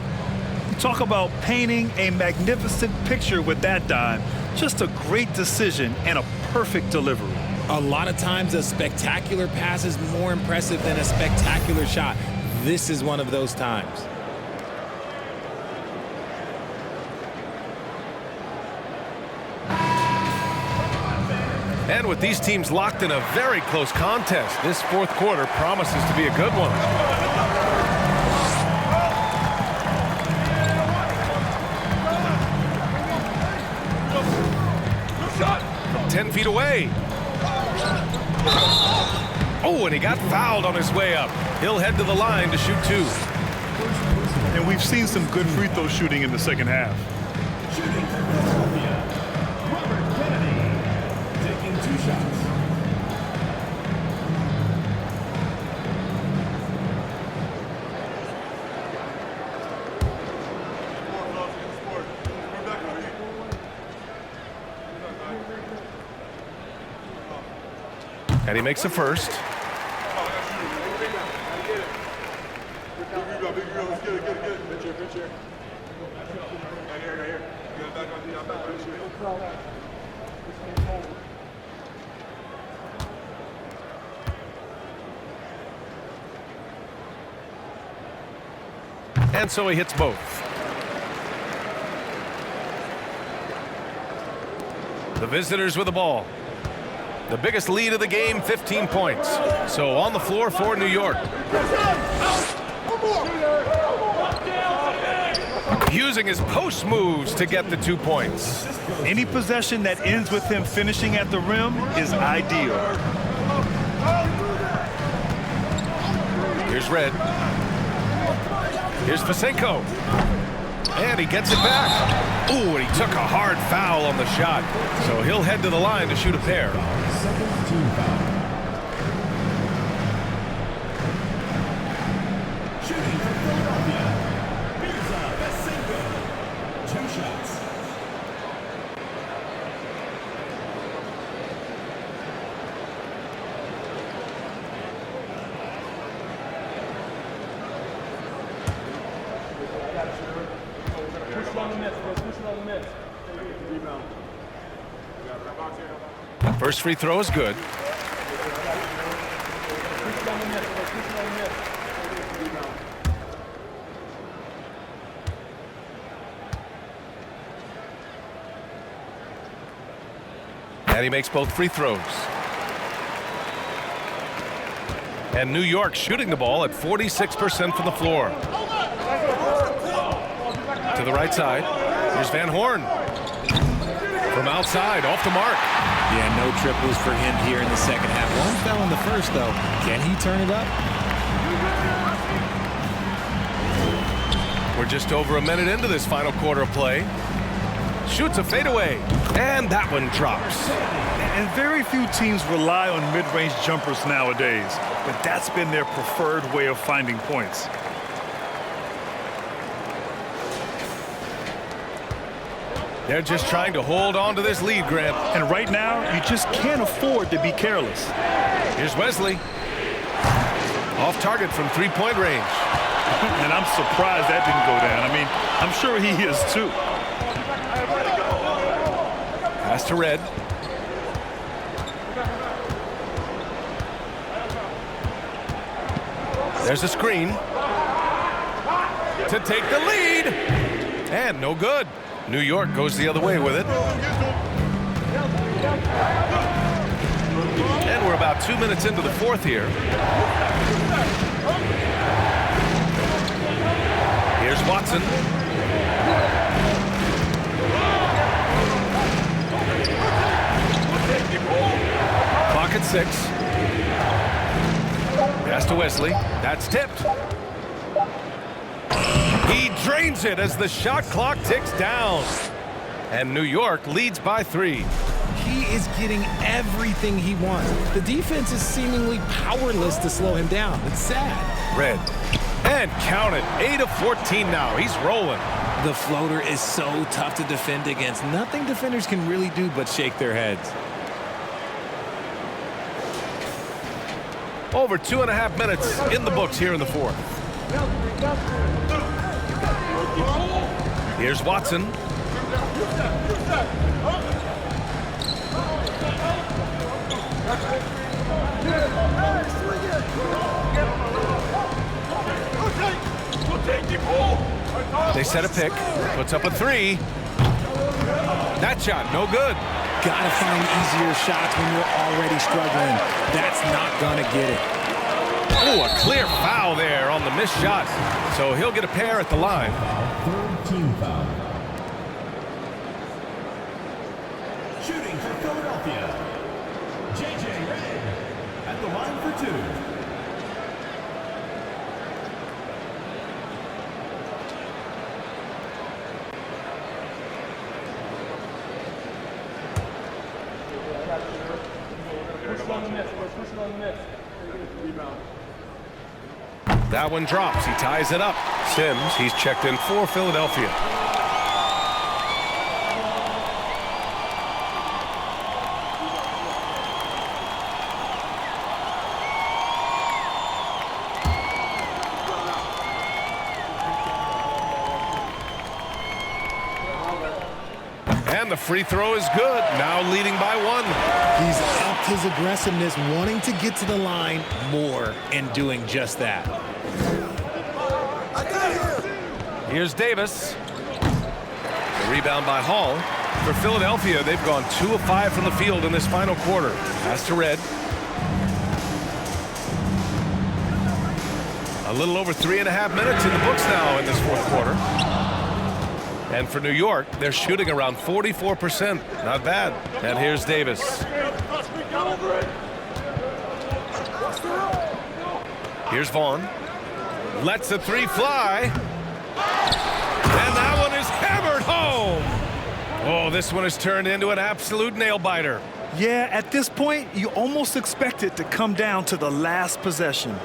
Talk about painting a magnificent picture with that dime. Just a great decision and a perfect delivery. A lot of times a spectacular pass is more impressive than a spectacular shot. This is one of those times. And with these teams locked in a very close contest, this fourth quarter promises to be a good one. 10 feet away. Oh, and he got fouled on his way up. He'll head to the line to shoot 2. And we've seen some good free throw shooting in the second half. Shooting for Philadelphia, Robert Kennedy, taking 2 shots. And he makes the first. And so he hits both. The visitors with the ball. The biggest lead of the game, 15 points. So on the floor for New York. Using his post moves to get the 2 points. Any possession that ends with him finishing at the rim is ideal. Here's Red. Here's Vasenko. And he gets it back. Ooh, and he took a hard foul on the shot. So he'll head to the line to shoot a pair. Second team foul. Shooting for Philadelphia, Vasenko. 2 shots. First free throw is good. And he makes both free throws. And New York shooting the ball at 46% from the floor. To the right side. Here's Van Horn. From outside, off the mark. Yeah, no triples for him here in the second half. One fell in the first, though. Can he turn it up? We're just over a minute into this final quarter of play. Shoots a fadeaway, and that one drops. And very few teams rely on mid-range jumpers nowadays, but that's been their preferred way of finding points. They're just trying to hold on to this lead, Grant. And right now, you just can't afford to be careless. Here's Wesley. Off target from three-point range. And I'm surprised that didn't go down. I mean, I'm sure he is too. Pass to Red. There's a screen to take the lead. And no good. New York goes the other way with it. And we're about 2 minutes into the fourth here. Here's Watson. Clock at 6. Pass to Wesley. That's tipped. He drains it as the shot clock ticks down. And New York leads by 3. He is getting everything he wants. The defense is seemingly powerless to slow him down. It's sad. Red. And count it. 8 of 14 now. He's rolling. The floater is so tough to defend against. Nothing defenders can really do but shake their heads. Over 2.5 minutes in the books here in the fourth. Here's Watson. They set a pick. Puts up a 3. That shot, no good. Gotta find easier shots when you're already struggling. That's not gonna get it. Oh, a clear foul there on the missed shot. So he'll get a pair at the line. Third team foul. Shooting for Philadelphia, J.J. Redd at the line for 2. That one drops. He ties it up. Sims, he's checked in for Philadelphia. And the free throw is good. Now leading by 1. He's upped his aggressiveness, wanting to get to the line more and doing just that. Here's Davis. The rebound by Hall. For Philadelphia, they've gone 2 of 5 from the field in this final quarter. Pass to Red. A little over 3.5 minutes in the books now in this fourth quarter. And for New York, they're shooting around 44%. Not bad. And here's Davis. Here's Vaughn. Lets the 3 fly. And that one is hammered home. Oh, this one has turned into an absolute nail-biter. Yeah, at this point, you almost expect it to come down to the last possession.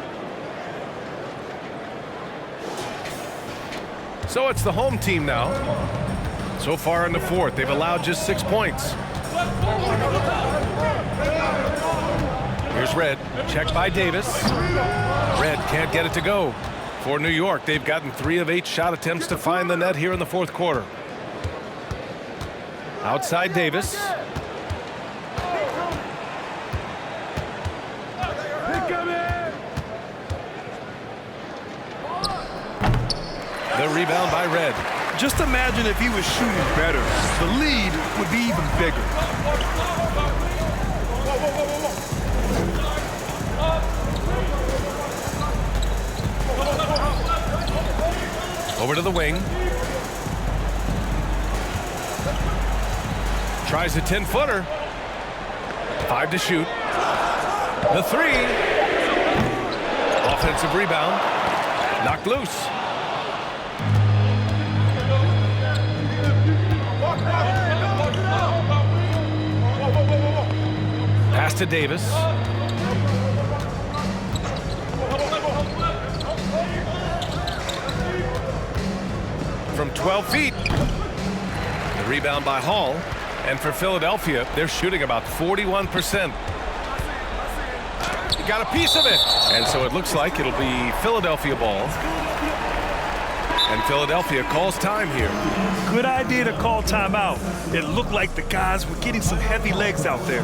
So it's the home team now. So far in the fourth, they've allowed just 6 points. Here's Red, checked by Davis. Red can't get it to go. For New York, they've gotten 3 of 8 shot attempts to find the net here in the fourth quarter. Outside Davis. The rebound by Red. Just imagine if he was shooting better. The lead would be even bigger. Over to the wing. Tries a 10-footer. 5 to shoot. The 3. Offensive rebound. Knocked loose. Pass to Davis. From 12 feet. The rebound by Hall. And for Philadelphia, they're shooting about 41%. He got a piece of it. And so it looks like it'll be Philadelphia ball. And Philadelphia calls time here. Good idea to call timeout. It looked like the guys were getting some heavy legs out there.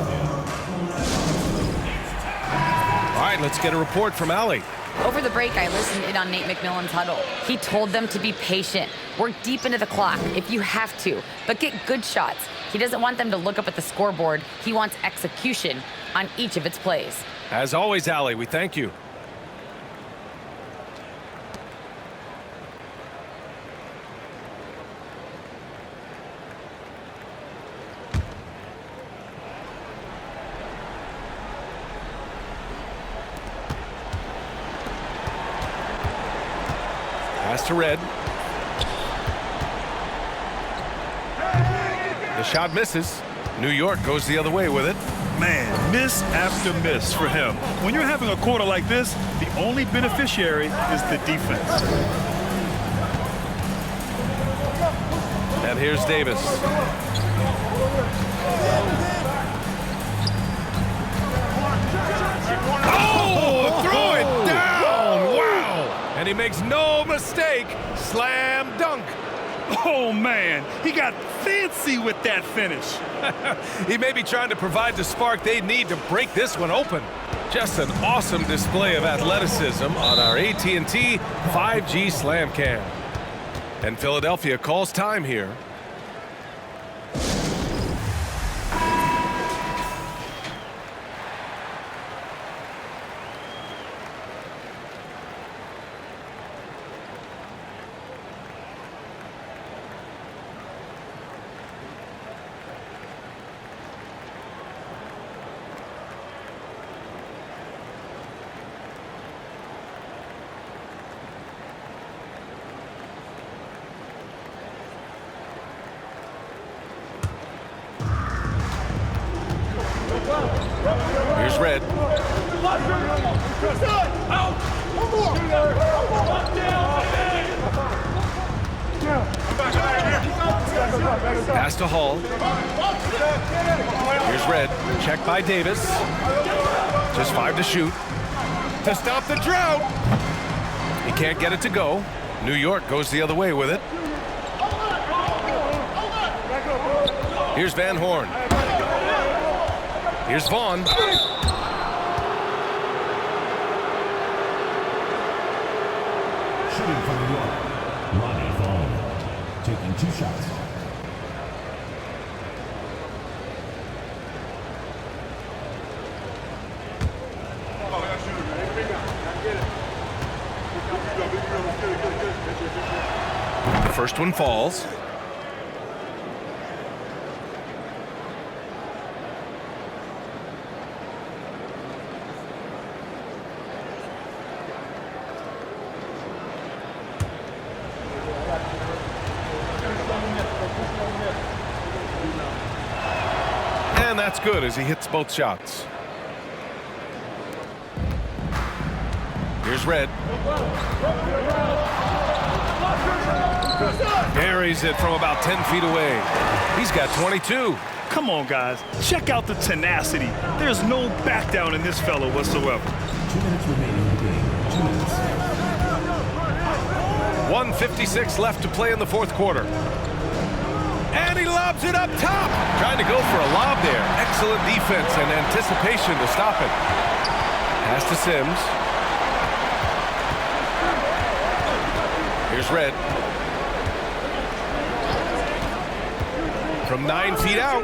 All right, let's get a report from Allie. Over the break, I listened in on Nate McMillan's huddle. He told them to be patient, work deep into the clock if you have to, but get good shots. He doesn't want them to look up at the scoreboard. He wants execution on each of its plays. As always, Allie, we thank you. Pass to Red. The shot misses. New York goes the other way with it. Man, miss after miss for him. When you're having a quarter like this, the only beneficiary is the defense. And here's Davis. Oh, throw it down! Wow! And he makes no mistake. Slam dunk. Oh, man, he got fancy with that finish. He may be trying to provide the spark they need to break this one open. Just an awesome display of athleticism on our AT&T 5G Slam Cam. And Philadelphia calls time here. Here's Red. Pass to Hall. Here's Red. Check by Davis. Just 5 to shoot. To stop the drought. He can't get it to go. New York goes the other way with it. Here's Van Horn. Here's Vaughn. Shooting from New York, Ronnie Vaughn, taking 2 shots. The first one falls. And that's good as he hits both shots. Here's Red. Buries it from about 10 feet away. He's got 22. Come on, guys. Check out the tenacity. There's no back down in this fellow whatsoever. 2 minutes remaining in the game. 2 minutes. 1:56 left to play in the fourth quarter. And he lobs it up top. Trying to go for a lob there. Excellent defense and anticipation to stop it. Pass to Sims. Here's Red. From 9 feet out.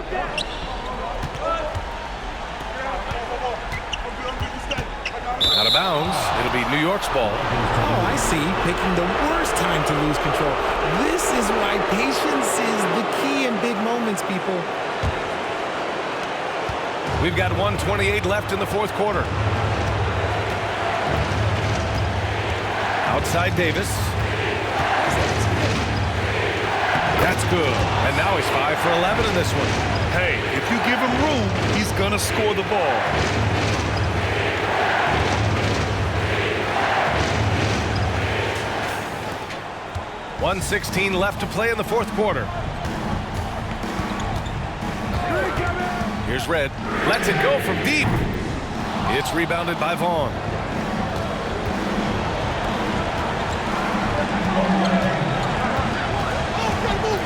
Out of bounds. It'll be New York's ball. Oh, I see. Picking the worst time to lose control. This is why patience is the key in big moments, people. We've got 1:28 left in the fourth quarter. Outside Davis. That's good. And now he's 5 for 11 in this one. Hey, if you give him room, he's going to score the ball. .116 left to play in the fourth quarter. Here's Red. Lets it go from deep. It's rebounded by Vaughn.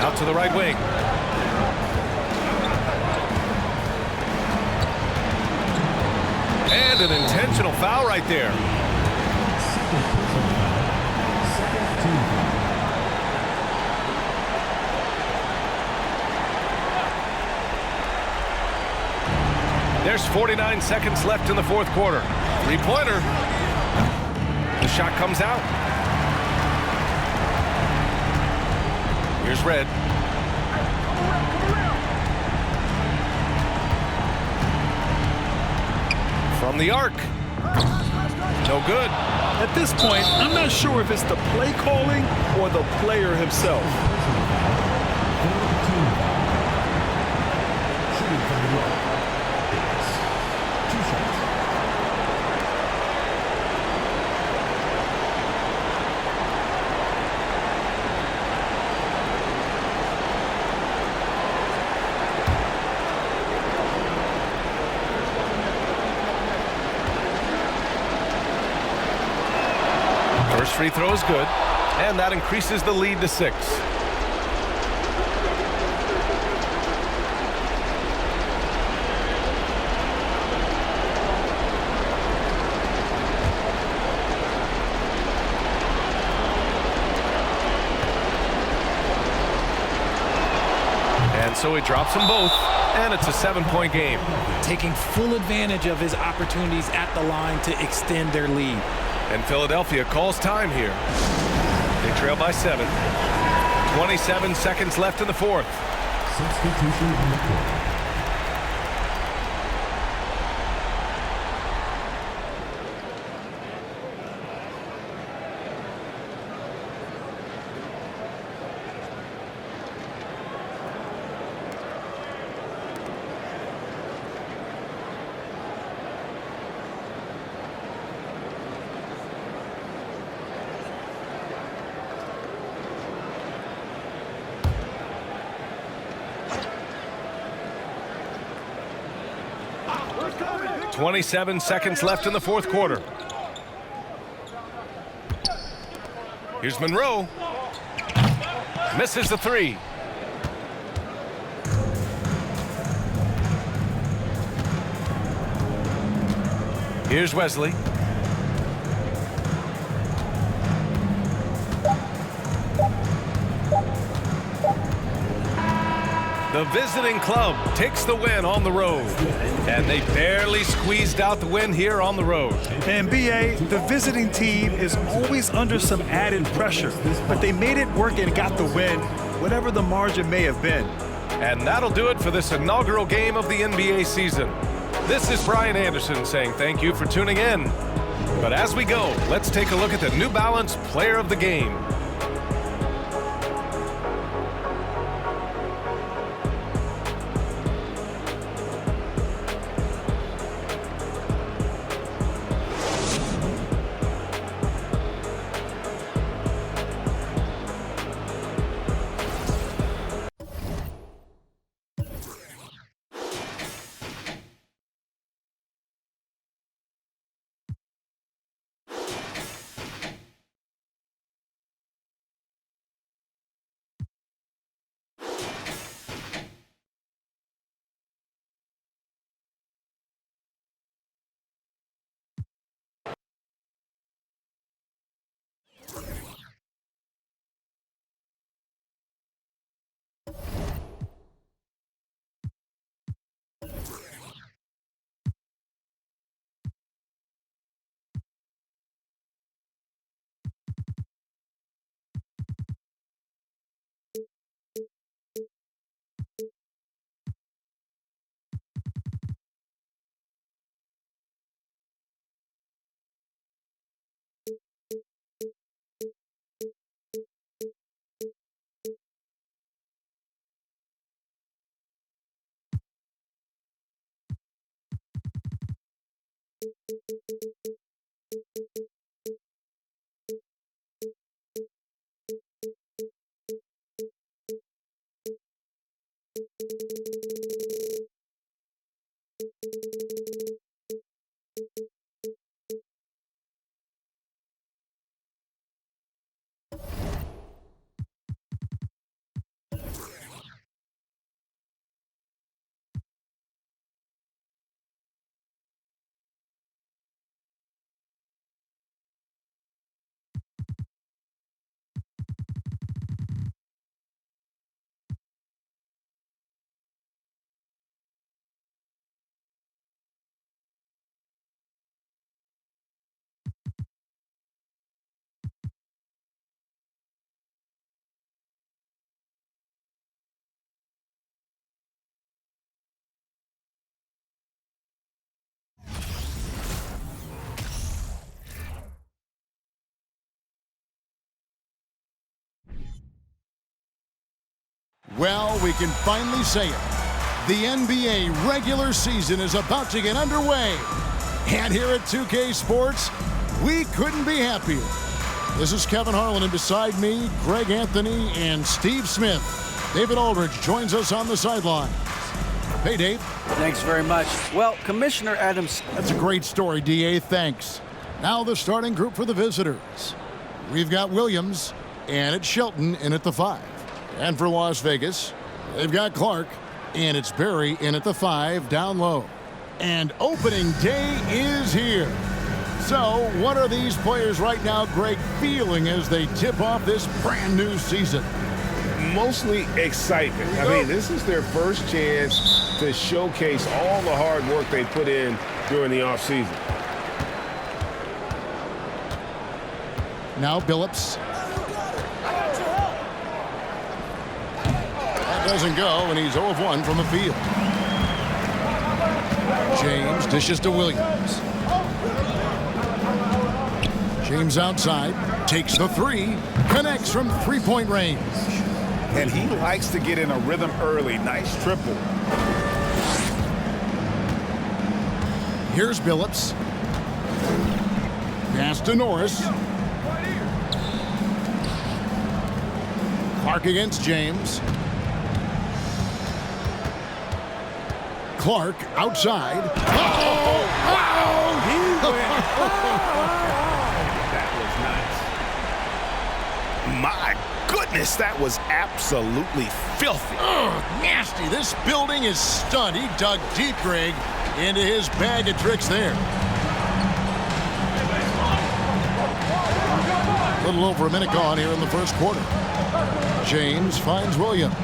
Out to the right wing. And an intentional foul right there. There's 49 seconds left in the fourth quarter. Three-pointer. The shot comes out. Here's Red. From the arc. No good. At this point, I'm not sure if it's the play calling or the player himself. free throw is good, and that increases the lead to 6. And so he drops them both, and it's a 7-point game. Taking full advantage of his opportunities at the line to extend their lead. And Philadelphia calls time here. They trail by 7. 27 seconds left in the fourth. Substitution on the court. We're 27 seconds left in the fourth quarter. Here's Monroe. Misses the 3. Here's Wesley. The visiting club takes the win on the road. And they barely squeezed out the win here on the road. And BA, the visiting team is always under some added pressure, but they made it work and got the win, whatever the margin may have been. And that'll do it for this inaugural game of the NBA season. This is Brian Anderson saying thank you for tuning in. But as we go, let's take a look at the New Balance Player of the Game. Well, we can finally say it. The NBA regular season is about to get underway. And here at 2K Sports, we couldn't be happier. This is Kevin Harlan, and beside me, Greg Anthony and Steve Smith. David Aldridge joins us on the sidelines. Hey, Dave. Thanks very much. Well, Commissioner Adams... That's a great story, DA. Thanks. Now the starting group for the visitors. we've got Williams, and it's Shelton in at the 5. And for Las Vegas, they've got Clark, and it's Berry in at the 5 down low. And opening day is here. So what are these players right now, Greg, feeling as they tip off this brand new season? Mostly excitement. I mean, this is their first chance to showcase all the hard work they put in during the offseason. Now Billups. That doesn't go, and he's 0 of 1 from the field. James dishes to Williams. James outside, takes the 3, connects from three-point range. And he likes to get in a rhythm early. Nice triple. Here's Billups. Pass to Norris. Clark against James. Clark outside. Oh! He went. That was nice. My goodness, that was absolutely filthy. Nasty. This building is stunned. He dug deep, Greg, into his bag of tricks there. A little over a minute gone here in the first quarter. James finds Williams.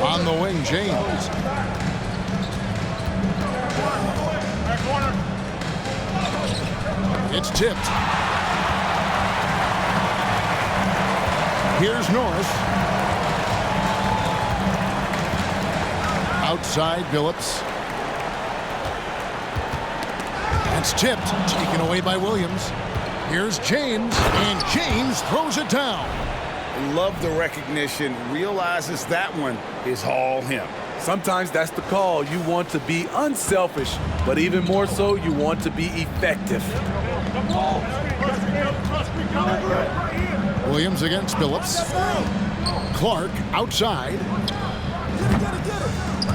On the wing, James. It's tipped. Here's Norris. Outside, Billups. That's tipped. Taken away by Williams. Here's James, and James throws it down. Love the recognition. Realizes that one is all him. Sometimes that's the call. You want to be unselfish, but even more so, you want to be effective. Williams against Billups. Clark outside.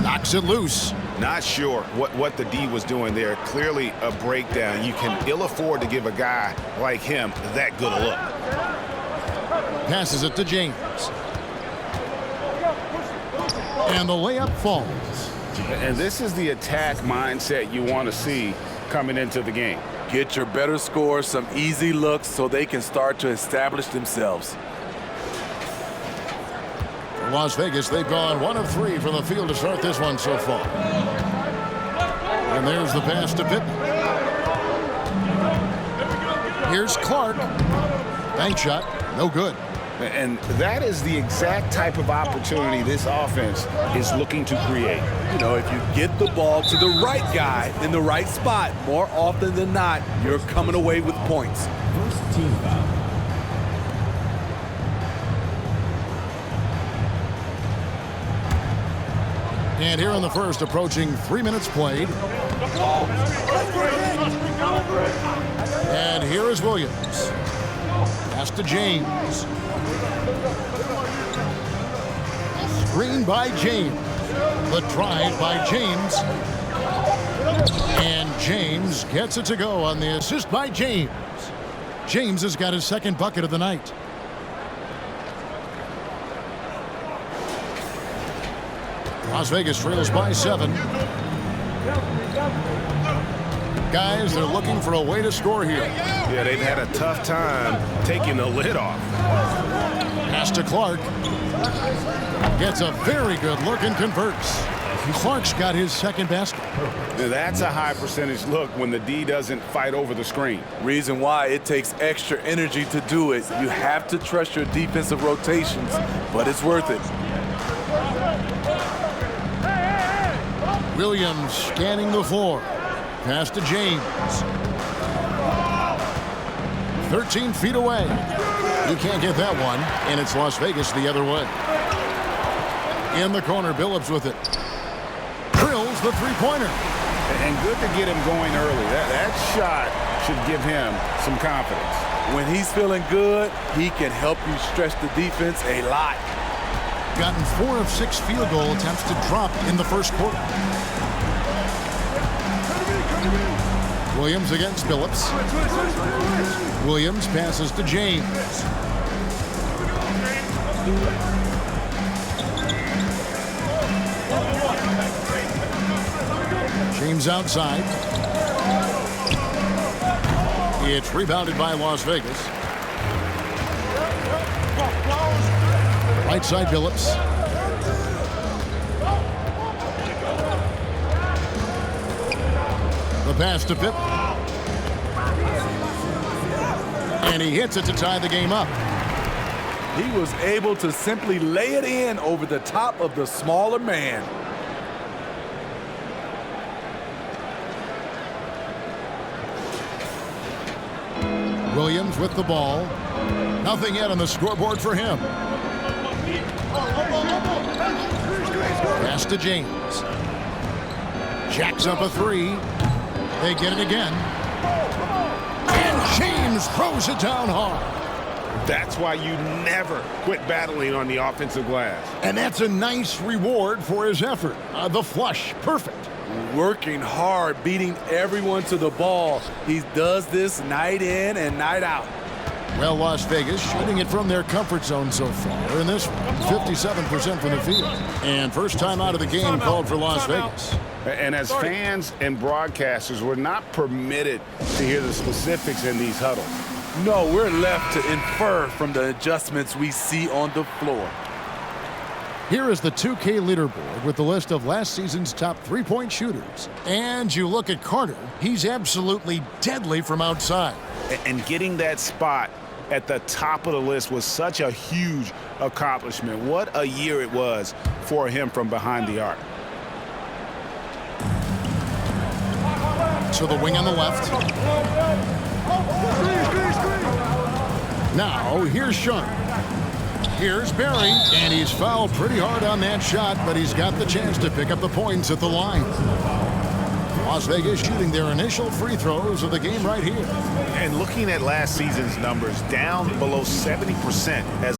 Knocks it loose. Not sure what the D was doing there. Clearly a breakdown. You can ill afford to give a guy like him that good a look. Passes it to James. And the layup falls. And this is the attack mindset you want to see coming into the game. Get your better scores some easy looks so they can start to establish themselves. For Las Vegas, they've gone 1 of 3 from the field to start this one so far. And there's the pass to Pippen. Here's Clark. Bank shot, no good. And that is the exact type of opportunity this offense is looking to create. You know, if you get the ball to the right guy in the right spot, more often than not, you're coming away with points. First team foul. And here in the first, approaching 3 minutes played. And here is Williams. Pass to James. Screen by James. The drive by James. And James gets it to go on the assist by James. James has got his second bucket of the night. Las Vegas trails by 7. Guys, they're looking for a way to score here. Yeah, they've had a tough time taking the lid off. Pass to Clark. Gets a very good look and converts. Clark's got his second basket. Now that's a high percentage look when the D doesn't fight over the screen. Reason why it takes extra energy to do it. You have to trust your defensive rotations, but it's worth it. Williams scanning the floor. Pass to James. 13 feet away. You can't get that one, and it's Las Vegas the other way. In the corner, Billups with it. Drills the three-pointer. And good to get him going early. That shot should give him some confidence. When he's feeling good, he can help you stretch the defense a lot. Gotten 4 of 6 field goal attempts to drop in the first quarter. Williams against Phillips. Williams passes to James. James outside. It's rebounded by Las Vegas. Right side Phillips. The pass to Pitt. And he hits it to tie the game up. He was able to simply lay it in over the top of the smaller man. Williams with the ball. Nothing yet on the scoreboard for him. Pass to James. Jacks up a three. They get it again. And James throws it down hard. That's why you never quit battling on the offensive glass. And that's a nice reward for his effort. The flush, perfect. Working hard, beating everyone to the ball. He does this night in and night out. Well, Las Vegas shooting it from their comfort zone so far in this one. 57% from the field. And first time out of the game called for Las Vegas. And as fans and broadcasters, we're not permitted to hear the specifics in these huddles. No, we're left to infer from the adjustments we see on the floor. Here is the 2K leaderboard with the list of last season's top three-point shooters. And you look at Carter, he's absolutely deadly from outside. And getting that spot at the top of the list was such a huge accomplishment. What a year it was for him from behind the arc. To the wing on the left. Now, here's Sean. Here's Barry, and he's fouled pretty hard on that shot, but he's got the chance to pick up the points at the line. Las Vegas shooting their initial free throws of the game right here. And looking at last season's numbers, down below 70% as